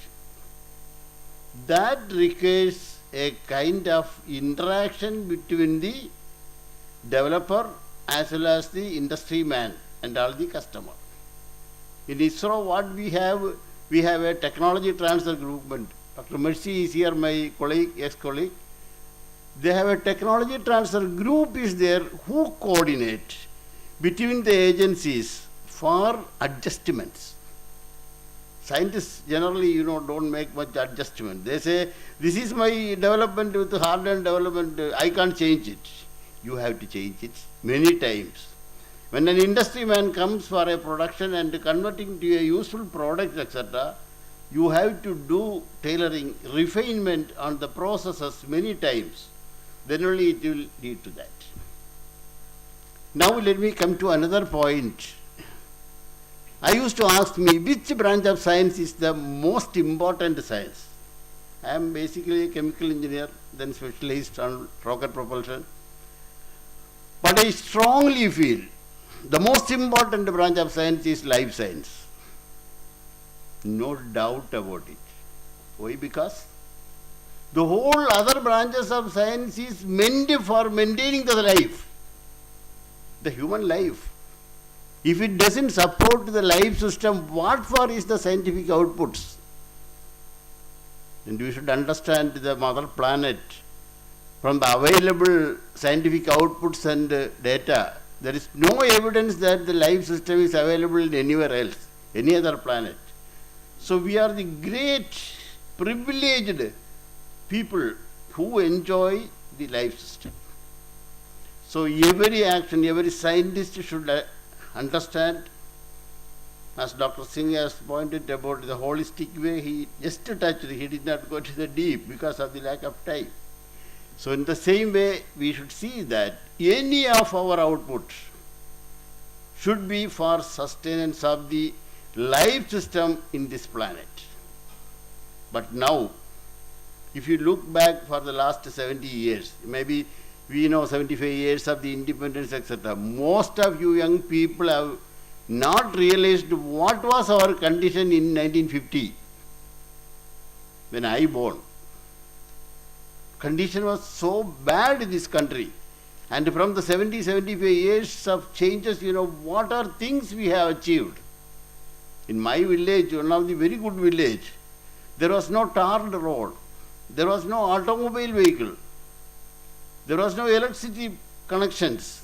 [SPEAKER 10] That requires a kind of interaction between the developer as well as the industry man and all the customer. In ISRO, what we have a technology transfer group. Dr. Mercy is here, my colleague, ex-colleague. They have a technology transfer group is there who coordinate between the agencies for adjustments. Scientists generally, don't make much adjustment. They say, this is my development with hard-end development, I can't change it. You have to change it many times. When an industry man comes for a production and converting to a useful product, etc., you have to do tailoring, refinement on the processes many times. Then only it will lead to that. Now let me come to another point. I used to ask me, which branch of science is the most important science? I am basically a chemical engineer, then specialized on rocket propulsion. But I strongly feel the most important branch of science is life science. No doubt about it. Why? Because the whole other branches of science is meant for maintaining the life, the human life. If it doesn't support the life system, what for is the scientific outputs? And we should understand the mother planet from the available scientific outputs and data, there is no evidence that the life system is available anywhere else, any other planet. So we are the great privileged people who enjoy the life system. So every action, every scientist should understand, as Dr. Singh has pointed about the holistic way, he just touched, he did not go to the deep because of the lack of time. So in the same way, we should see that any of our outputs should be for sustenance of the life system in this planet. But now, if you look back for the last 70 years, maybe we know 75 years of the independence, etc. Most of you young people have not realized what was our condition in 1950 when I born. Condition was so bad in this country. And from the 70, 75 years of changes, what are things we have achieved? In my village, one of the very good village, there was no tarred road. There was no automobile vehicle. There was no electricity connections.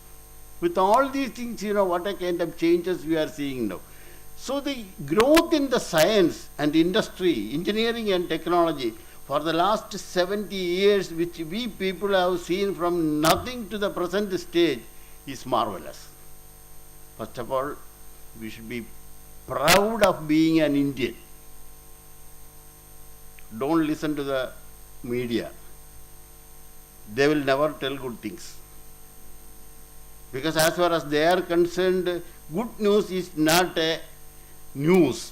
[SPEAKER 10] With all these things, what a kind of changes we are seeing now. So the growth in the science and industry, engineering and technology, for the last 70 years, which we people have seen from nothing to the present stage, is marvelous. First of all, we should be proud of being an Indian. Don't listen to the media. They will never tell good things. Because as far as they are concerned, good news is not a news.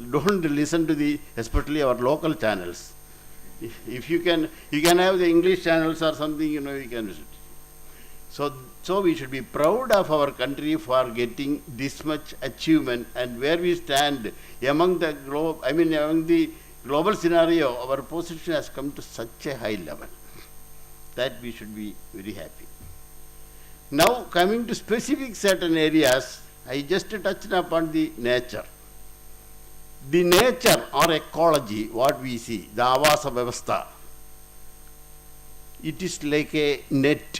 [SPEAKER 10] Don't listen to especially our local channels. If you can have the English channels or something, you can listen. So we should be proud of our country for getting this much achievement, and where we stand among the global scenario, our position has come to such a high level that we should be very happy. Now coming to specific certain areas, I just touched upon the nature. The nature or ecology, what we see, the Avasa Vyavastha, it is like a net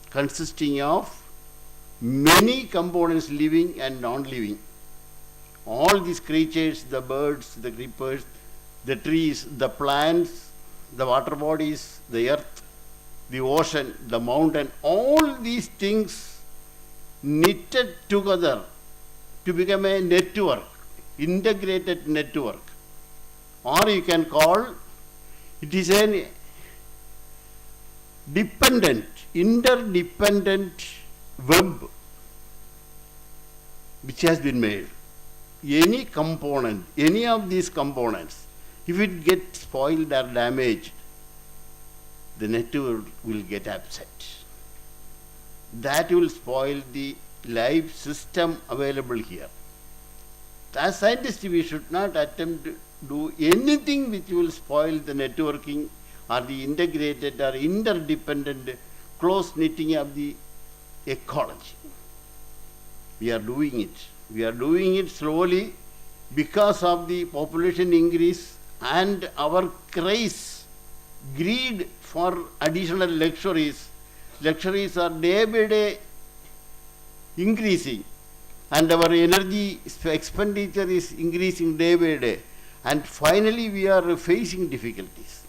[SPEAKER 10] consisting of many components, living and non-living. All these creatures, the birds, the creepers, the trees, the plants, the water bodies, the earth, the ocean, the mountain, all these things knitted together to become a network, integrated network. Or you can call it is an interdependent web which has been made. Any component, any of these components, if it gets spoiled or damaged, the network will get upset. That will spoil the life system available here. As scientists, we should not attempt to do anything which will spoil the networking or the integrated or interdependent close knitting of the ecology. We are doing it. We are doing it slowly because of the population increase and our craze, greed for additional luxuries. Luxuries are day by day increasing, and our energy expenditure is increasing day by day. And finally, we are facing difficulties.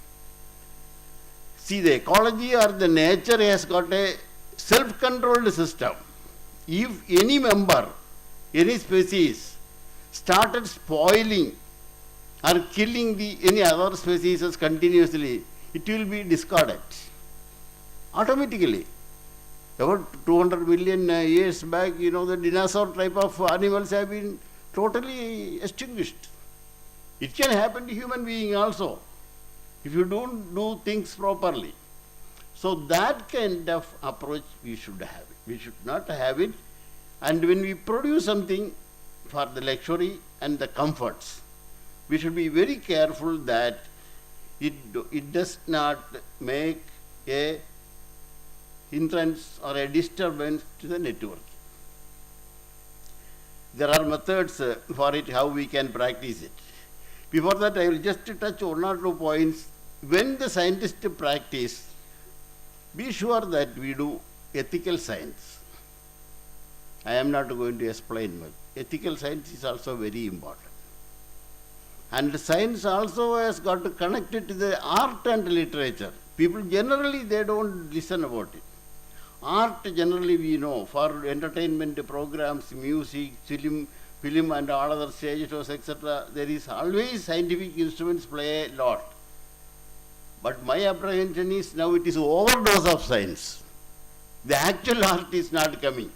[SPEAKER 10] See, the ecology or the nature has got a self-controlled system. If any member, any species started spoiling or killing any other species continuously, it will be discarded automatically. About 200 million years back, the dinosaur type of animals have been totally extinguished. It can happen to human being also if you don't do things properly. So that kind of approach we should have it. We should not have it. And when we produce something for the luxury and the comforts, we should be very careful that it does not make a hindrance or a disturbance to the network. There are methods for it, how we can practice it. Before that, I will just touch one or two points when the scientists practice, be sure that we do ethical science. I am not going to explain much. Ethical science is also very important. And science also has got to connect it to the art and literature. People generally, they don't listen about it. Art generally we know, for entertainment programs, music, film and all other stage shows, etc., there is always scientific instruments play a lot. But my apprehension is now it is overdose of science. The actual art is not coming.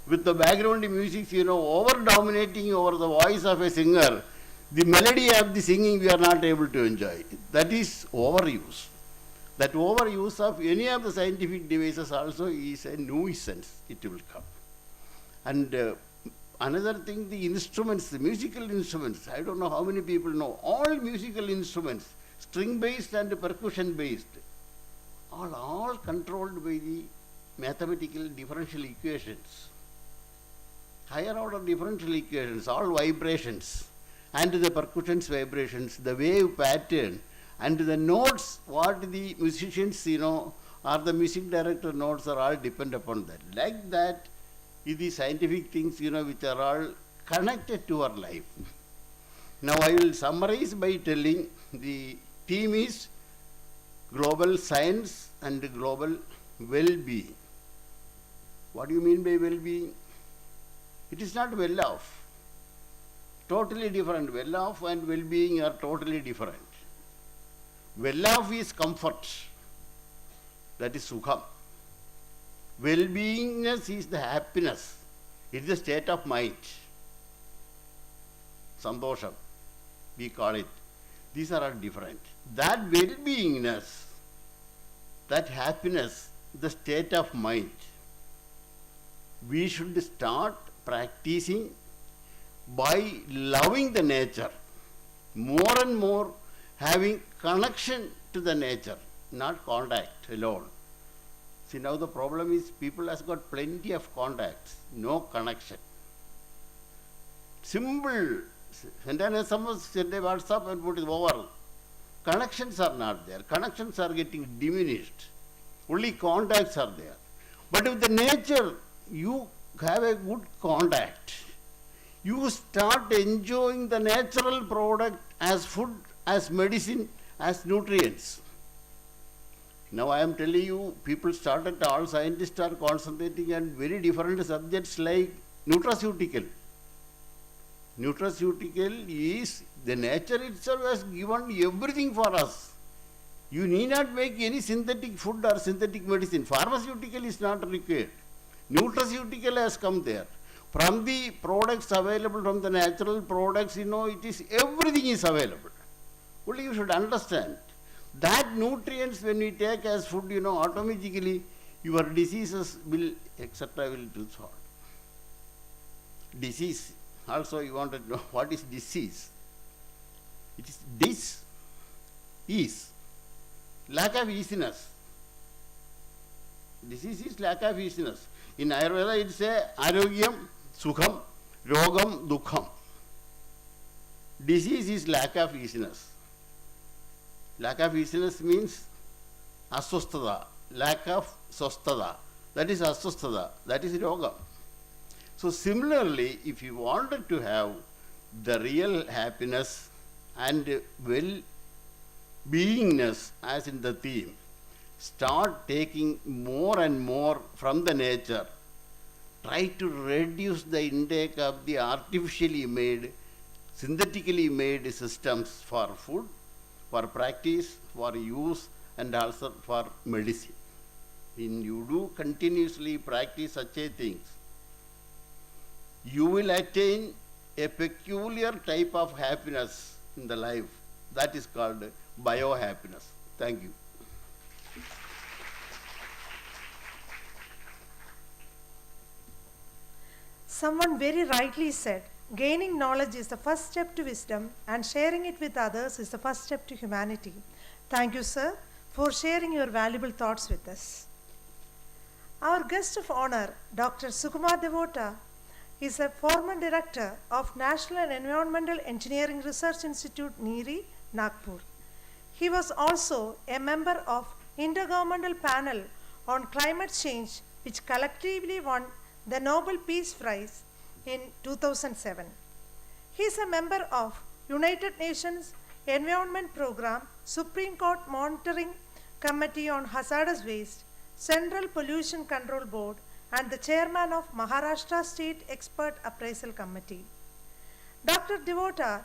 [SPEAKER 10] With the background music, over-dominating over the voice of a singer, the melody of the singing we are not able to enjoy. That is overuse. That overuse of any of the scientific devices also is a nuisance. It will come. And another thing, the instruments, the musical instruments, I don't know how many people know, all musical instruments, string-based and percussion-based, are all controlled by the mathematical differential equations. Higher order differential equations, all vibrations, and the percussion's vibrations, the wave pattern, and the notes, what the musicians, or the music director notes are all depend upon that. Like that, is the scientific things, which are all connected to our life. Now I will summarize by telling the theme is global science and global well-being. What do you mean by well-being? It is not well-off. Totally different. Well-off and well-being are totally different. Well-off is comfort. That is sukham. Well-beingness is the happiness. It is the state of mind. Santosham, we call it. These are all different. That well-beingness, that happiness, the state of mind, we should start practicing by loving the nature, more and more having connection to the nature, not contact alone. See, now the problem is people has got plenty of contacts, no connection. Simple, send an SMS, send a WhatsApp and put it over. Connections are not there. Connections are getting diminished. Only contacts are there. But with the nature, you have a good contact. You start enjoying the natural product as food, as medicine, as nutrients. Now I am telling you, people started, all scientists are concentrating on very different subjects like nutraceutical. Nutraceutical is, the nature itself has given everything for us. You need not make any synthetic food or synthetic medicine. Pharmaceutical is not required. Nutraceutical has come there. From the products available from the natural products, it is, everything is available. Only you should understand that nutrients when we take as food, automatically your diseases will, etc. will do solve. Disease. Also you want to know what is disease. It is is lack of easiness. Disease is lack of easiness. In Ayurveda it is arogyam, sukham, rogam, dukham. Disease is lack of easiness. Lack of easiness means aswasthada, lack of swasthada. That is aswasthada, that is roga. So similarly, if you wanted to have the real happiness and well-beingness as in the theme, start taking more and more from the nature. Try to reduce the intake of the artificially made, synthetically made systems for food, for practice, for use, and also for medicine. When you do continuously practice such a things, you will attain a peculiar type of happiness in the life. That is called biohappiness. Thank you.
[SPEAKER 1] Someone very rightly said, gaining knowledge is the first step to wisdom and sharing it with others is the first step to humanity. Thank you, sir, for sharing your valuable thoughts with us. Our guest of honor, Dr. Sukumar Devota, is a former director of National and Environmental Engineering Research Institute, NIRI, Nagpur. He was also a member of Intergovernmental Panel on Climate Change, which collectively won the Nobel Peace Prize in 2007. He is a member of United Nations Environment Program, Supreme Court Monitoring Committee on Hazardous Waste, Central Pollution Control Board, and the chairman of Maharashtra State Expert Appraisal Committee. Dr. Devota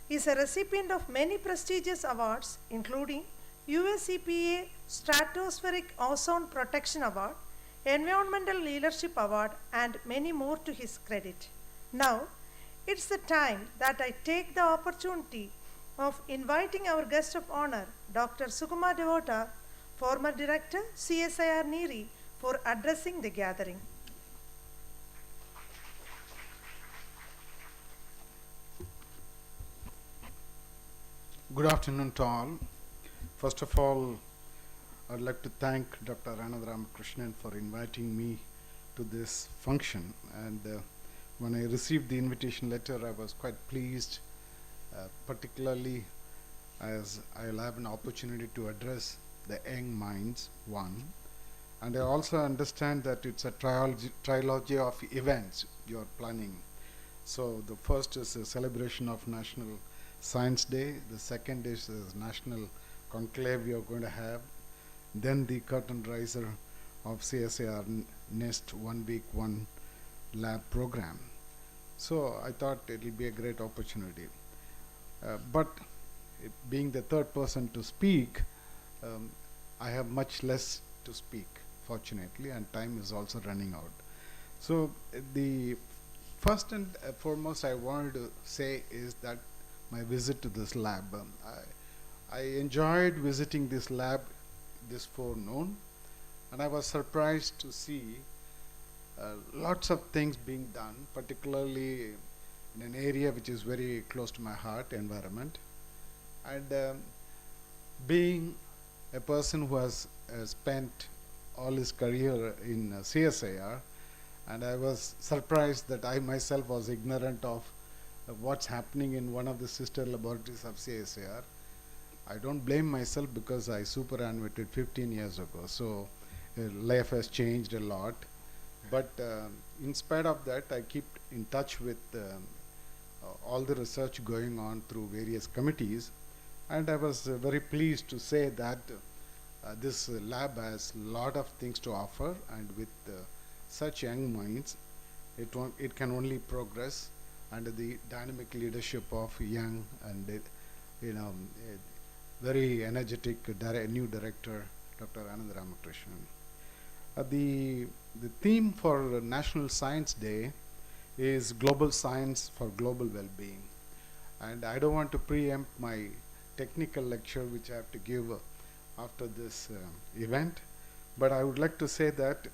[SPEAKER 1] is a recipient of many prestigious awards, including US EPA Stratospheric Ozone Protection Award, Environmental Leadership Award, and many more to his credit. Now, it's the time that I take the opportunity of inviting our guest of honor, Dr. Sukuma Devota, former director, CSIR-NIIST, for addressing the gathering.
[SPEAKER 11] Good afternoon to all. First of all, I'd like to thank Dr. Anand Ramakrishnan for inviting me to this function. And when I received the invitation letter, I was quite pleased, particularly as I'll have an opportunity to address the young minds, one. And I also understand that it's a trilogy of events you're planning. So the first is a celebration of National Science Day. The second is a national conclave you're going to have. Then the curtain raiser of CSIR-NIIST 1 week, 1 lab program. So I thought it'll be a great opportunity. But being the third person to speak, I have much less to speak, fortunately, and time is also running out. So the first and foremost I wanted to say is that my visit to this lab. I enjoyed visiting this lab this forenoon, and I was surprised to see lots of things being done, particularly in an area which is very close to my heart, environment. And being a person who has spent all his career in CSIR, and I was surprised that I myself was ignorant of what's happening in one of the sister laboratories of CSIR. I don't blame myself because I superannuated 15 years ago, so life has changed a lot. But in spite of that, I keep in touch with all the research going on through various committees, and I was very pleased to say that this lab has a lot of things to offer, and with such young minds, it can only progress under the dynamic leadership of young and very energetic new director, Dr. Anand Ramakrishnan. The theme for National Science Day is Global Science for Global Well-being. And I don't want to preempt my technical lecture which I have to give after this event, but I would like to say that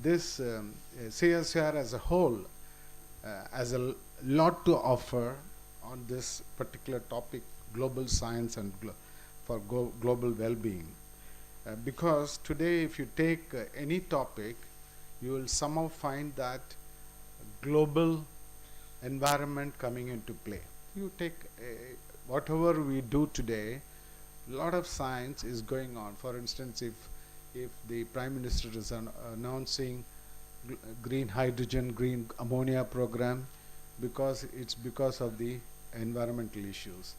[SPEAKER 11] this CSIR as a whole has a lot to offer on this particular topic, global science and for global well-being. Because today if you take any topic, you will somehow find that global environment coming into play. You take whatever we do today, a lot of science is going on. For instance, if the Prime Minister is announcing green hydrogen, green ammonia program, because of the environmental issues.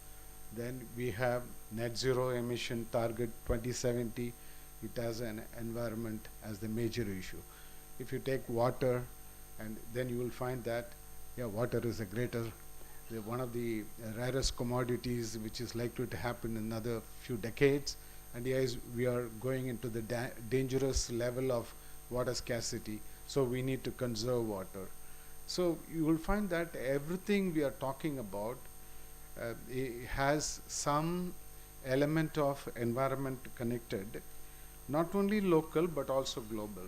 [SPEAKER 11] Then we have net zero emission target 2070. It has an environment as the major issue. If you take water, and then you will find that water is one of the rarest commodities which is likely to happen in another few decades, and yes, we are going into the dangerous level of water scarcity, so we need to conserve water. So you will find that everything we are talking about it has some element of environment connected, not only local but also global.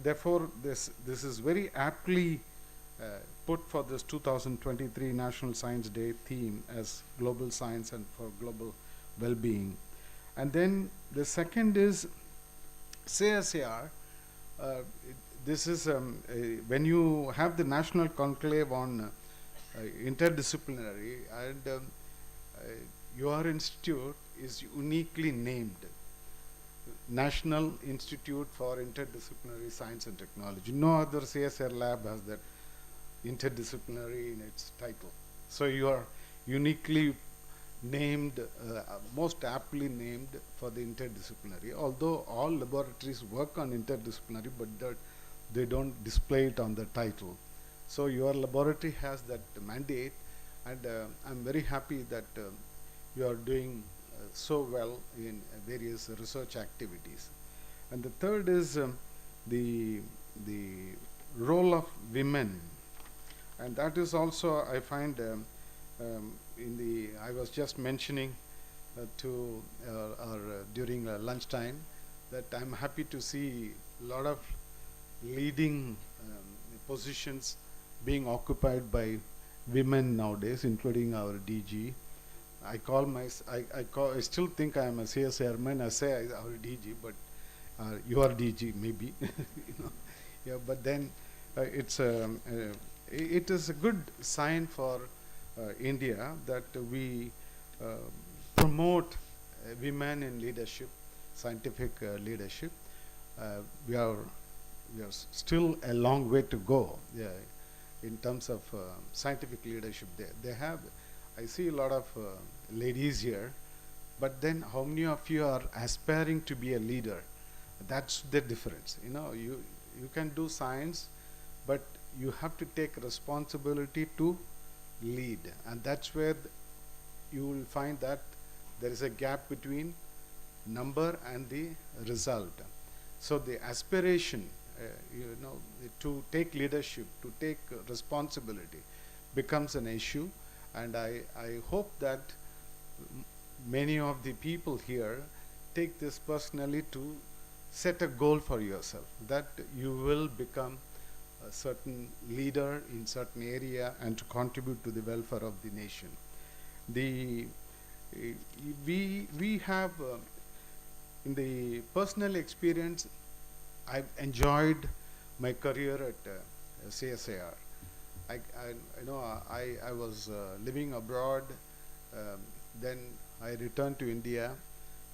[SPEAKER 11] Therefore, this is very aptly put for this 2023 National Science Day theme as global science and for global well-being. And then the second is CSIR. This is when you have the national conclave on interdisciplinary, and your institute is uniquely named National Institute for Interdisciplinary Science and Technology. No other CSIR lab has that interdisciplinary in its title. So you are uniquely named, most aptly named for the interdisciplinary, although all laboratories work on interdisciplinary, but they don't display it on the title. So your laboratory has that mandate, and I'm very happy that you are doing so well in various research activities. And the third is the role of women, and that is also, I find, I was just mentioning during lunchtime that I'm happy to see a lot of leading positions being occupied by women nowadays, including our DG. I still think I am a CSIR man. I say our DG, but your DG maybe. You know, yeah. But then it is a good sign for India that we promote women in leadership, scientific leadership. We are still a long way to go. Yeah, in terms of scientific leadership. I see a lot of ladies here, but then how many of you are aspiring to be a leader? That's the difference. You know, you can do science, but you have to take responsibility to lead, and that's where you will find that there is a gap between number and the result. So the aspiration, to take leadership, to take responsibility becomes an issue, and I hope that many of the people here take this personally to set a goal for yourself, that you will become a certain leader in certain area and to contribute to the welfare of the nation. We have, in the personal experience, I've enjoyed my career at CSIR. I was living abroad, then I returned to India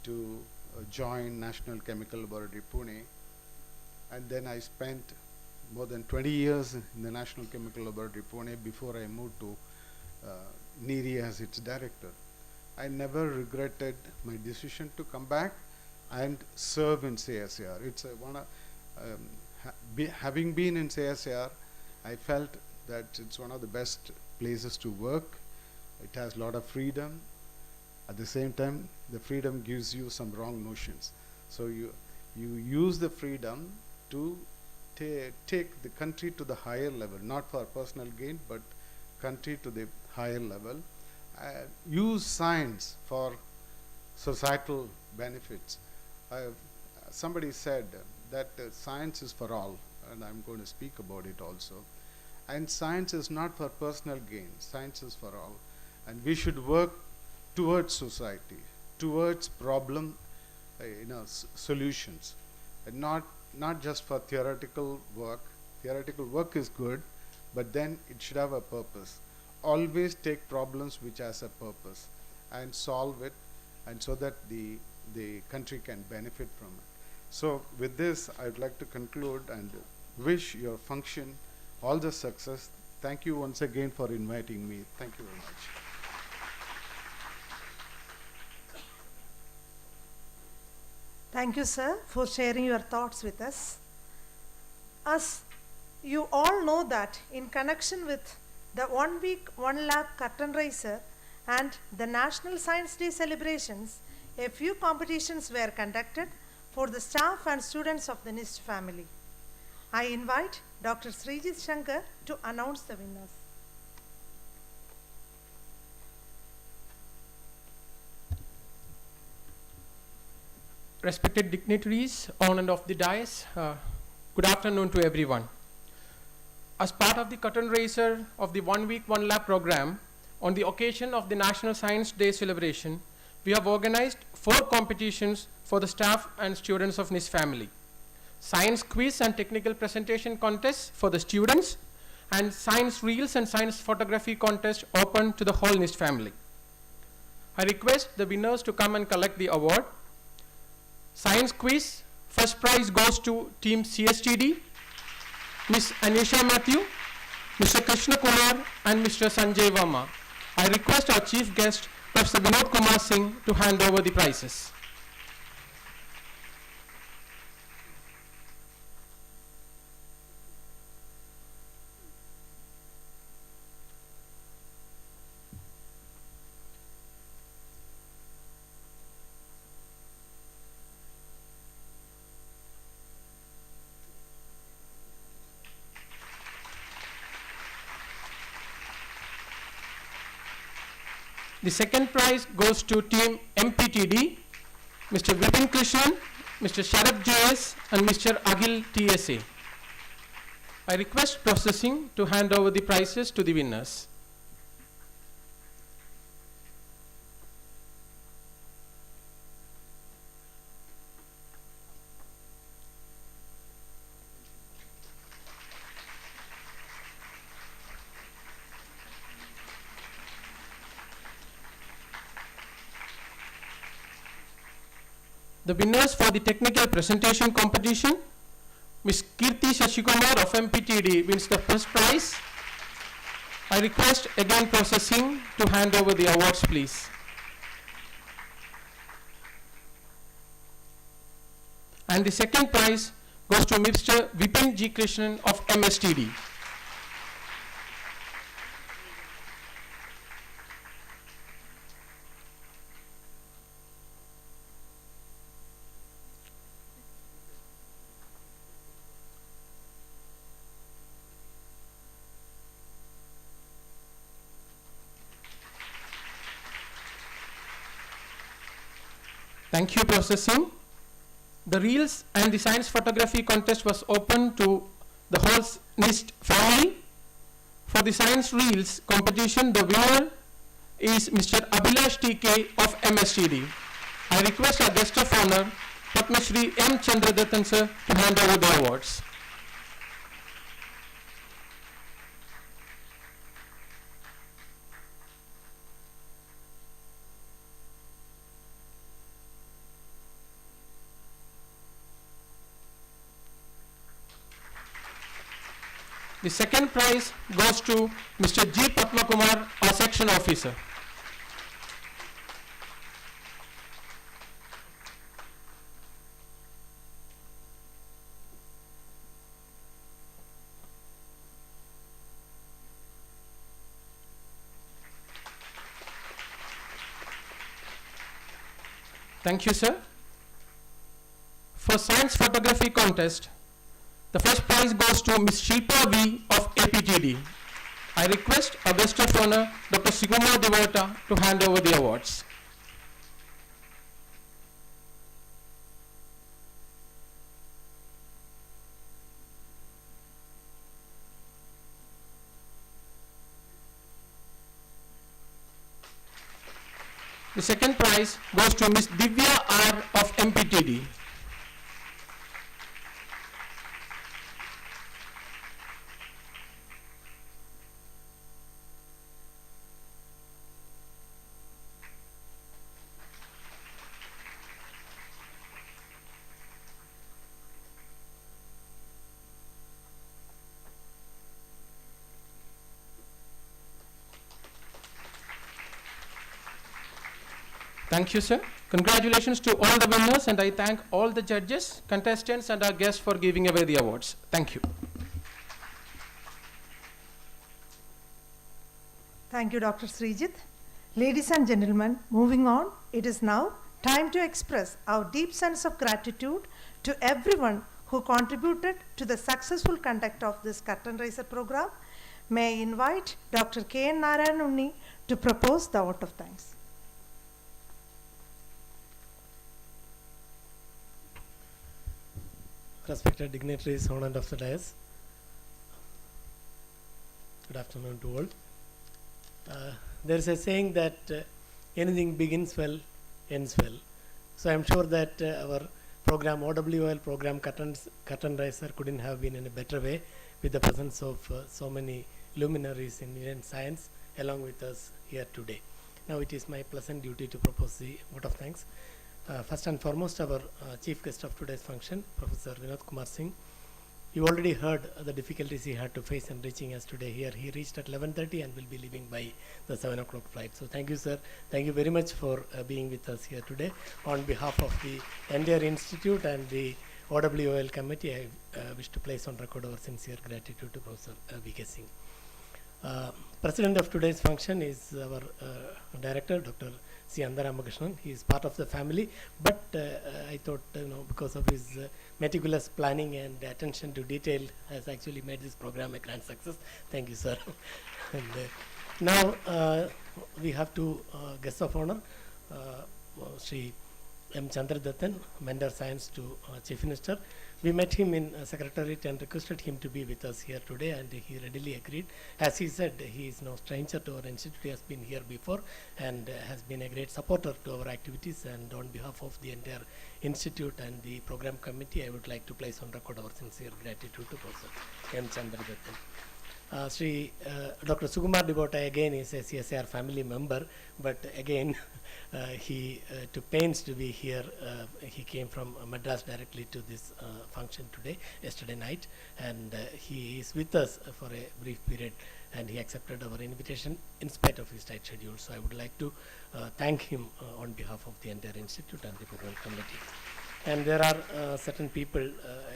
[SPEAKER 11] to join National Chemical Laboratory Pune, and then I spent more than 20 years in the National Chemical Laboratory Pune before I moved to NIIST as its director. I never regretted my decision to come back and serve in CSIR. It's having been in CSIR, I felt that it's one of the best places to work. It has a lot of freedom. At the same time, the freedom gives you some wrong notions. So you use the freedom to take the country to the higher level, not for personal gain, but country to the higher level. Use science for societal benefits. Somebody said that science is for all, and I'm going to speak about it also. And science is not for personal gain. Science is for all. And we should work towards society, towards problem solutions, and not just for theoretical work. Theoretical work is good, but then it should have a purpose. Always take problems which has a purpose and solve it, and so that the country can benefit from it. So with this, I'd like to conclude and wish your function all the success. Thank you once again for inviting me. Thank you very much.
[SPEAKER 1] Thank you, sir, for sharing your thoughts with us. As you all know that in connection with the 1 week, 1 lab curtain raiser and the National Science Day celebrations, a few competitions were conducted for the staff and students of the NIIST family. I invite Dr. Srijit Shankar to announce the winners.
[SPEAKER 12] Respected dignitaries on and off the dais, good afternoon to everyone. As part of the curtain raiser of the 1 week, 1 lab program, on the occasion of the National Science Day celebration, we have organized 4 competitions for the staff and students of NIIST family. Science quiz and technical presentation contests for the students, and science reels and science photography contest open to the whole NIIST family. I request the winners to come and collect the award. Science quiz, first prize goes to team CSTD, Ms. Anisha Matthew, Mr. Krishna Kumar and Mr. Sanjay Verma. I request our chief guest, Professor Vinod Kumar Singh, to hand over the prizes. The second prize goes to team MPTD, Mr. Vipin Krishnan, Mr. Sharad JS, and Mr. Agil TSA. I request processing to hand over the prizes to the winners. The winners for the technical presentation competition, Ms. Kirti Shashikumar of MPTD wins the first prize. I request again processing to hand over the awards, please. And the second prize goes to Mr. Vipin G. Krishnan of MSTD. Thank you, processing. The reels and the science photography contest was open to the whole NIIST family. For the science reels competition, the winner is Mr. Abhilash TK of MSTD. I request our guest of honor, Padma Shri M. Chandradattan sir, to hand over the awards. The second prize goes to Mr. G. Padma Kumar, our section officer. Thank you, sir. For science photography contest, the first prize goes to Ms. Shilpa V of APTD. I request our guest of honor, Dr. Siguma Devota, to hand over the awards. The second prize goes to Ms. Divya R of MPTD. Thank you, sir. Congratulations to all the winners, and I thank all the judges, contestants, and our guests for giving away the awards. Thank you.
[SPEAKER 1] Thank you, Dr. Srijit. Ladies and gentlemen, moving on, it is now time to express our deep sense of gratitude to everyone who contributed to the successful conduct of this Curtain Raiser program. May I invite Dr. K.N. Narayan Unni to propose the vote of thanks.
[SPEAKER 13] Respected dignitaries, honored of the dais. Good afternoon to all. There is a saying that anything begins well, ends well. So I'm sure that our program, OWOL program Curtain Raiser couldn't have been in a better way with the presence of so many luminaries in Indian science along with us here today. Now it is my pleasant duty to propose the vote of thanks. First and foremost, our chief guest of today's function, Professor Vinod Kumar Singh. You already heard the difficulties he had to face in reaching us today here. He reached at 11:30 and will be leaving by the 7 o'clock flight. So thank you, sir. Thank you very much for being with us here today. On behalf of the entire institute and the OWOL committee, I wish to place on record our sincere gratitude to Professor V.K. Singh. President of today's function is our director, Dr. C. Ramakrishnan. He is part of the family, but I thought, because of his meticulous planning and attention to detail, has actually made this program a grand success. Thank you, sir. And now we have two guests of honor, Sri M. Chandradattan, Mentor Science to Chief Minister. We met him in Secretariat and requested him to be with us here today, and he readily agreed. As he said, he is no stranger to our institute. He has been here before and has been a great supporter to our activities. And on behalf of the entire institute and the program committee, I would like to place on record our sincere gratitude to Professor M. Chandradattan. Dr. Sukumar Dibota again is a CSIR family member, but again he took pains to be here. He came from Madras directly to this function yesterday night, and he is with us for a brief period, and he accepted our invitation in spite of his tight schedule. So I would like to thank him on behalf of the entire institute and the program committee. And there are certain people,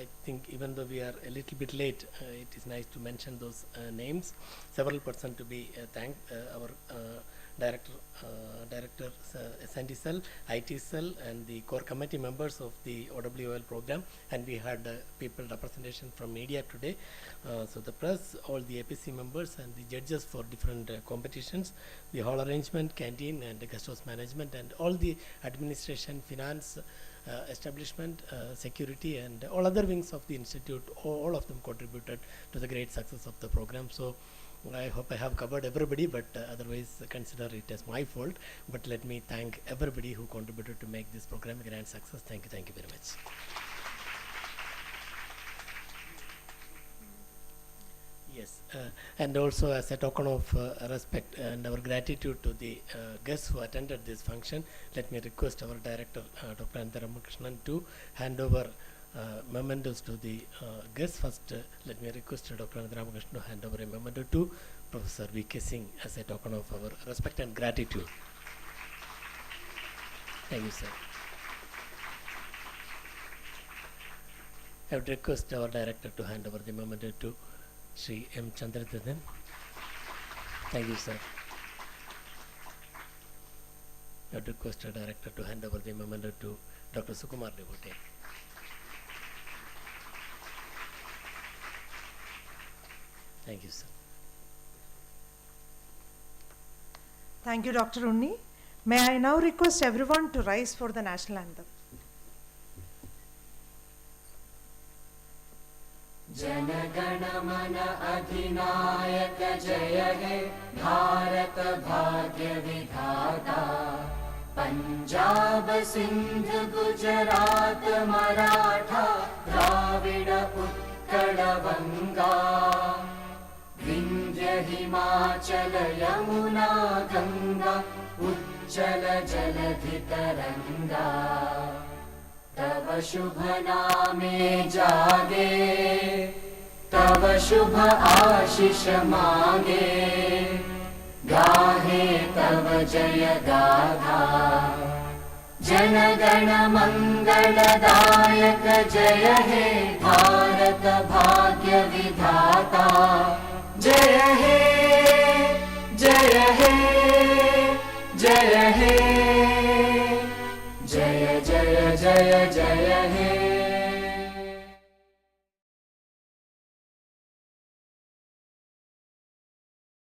[SPEAKER 13] I think even though we are a little bit late, it is nice to mention those names. Several persons to be thanked, our director S&D cell, IT cell, and the core committee members of the OWOL program. And we had people representation from media today. So the press, all the APC members and the judges for different competitions, the hall arrangement, canteen and the guest house management, and all the administration, finance, establishment, security, and all other wings of the institute. All of them contributed to the great success of the program. So I hope I have covered everybody, but otherwise consider it as my fault. But let me thank everybody who contributed to make this program a grand success. Thank you very much. Yes, and also as a token of respect and our gratitude to the guests who attended this function, let me request our director, Dr. Anantha Ramakrishnan, to hand over mementos to the guests. First, let me request Dr. Anantha Ramakrishnan to hand over a memento to Professor V.K. Singh as a token of our respect and gratitude. Thank you, sir. I would request our director to hand over the memento to Sri M. Chandradattan. Thank you, sir. I would request our director to hand over the memento to Dr. Sukumar Dibota. Thank you, sir.
[SPEAKER 1] Thank you, Dr. Unni. May I now request everyone to rise for the national anthem.
[SPEAKER 14] जनगण अधिनायक जय हे भारत भाग्य विधाता पंजाब सिंध गुजरात मराठा द्राविड उत्कल गंगा विंध्य हिमाचल यमुना गंगा उज्जल जलधि तरंगा तव शुभ नामे जागे तव शुभ आशीष मांगे गाहे तव जय गाथा जन गण मंगलदायक जय हे भारत भाग्य विधाता जय हे जय हे जय हे जय जय जय जय हे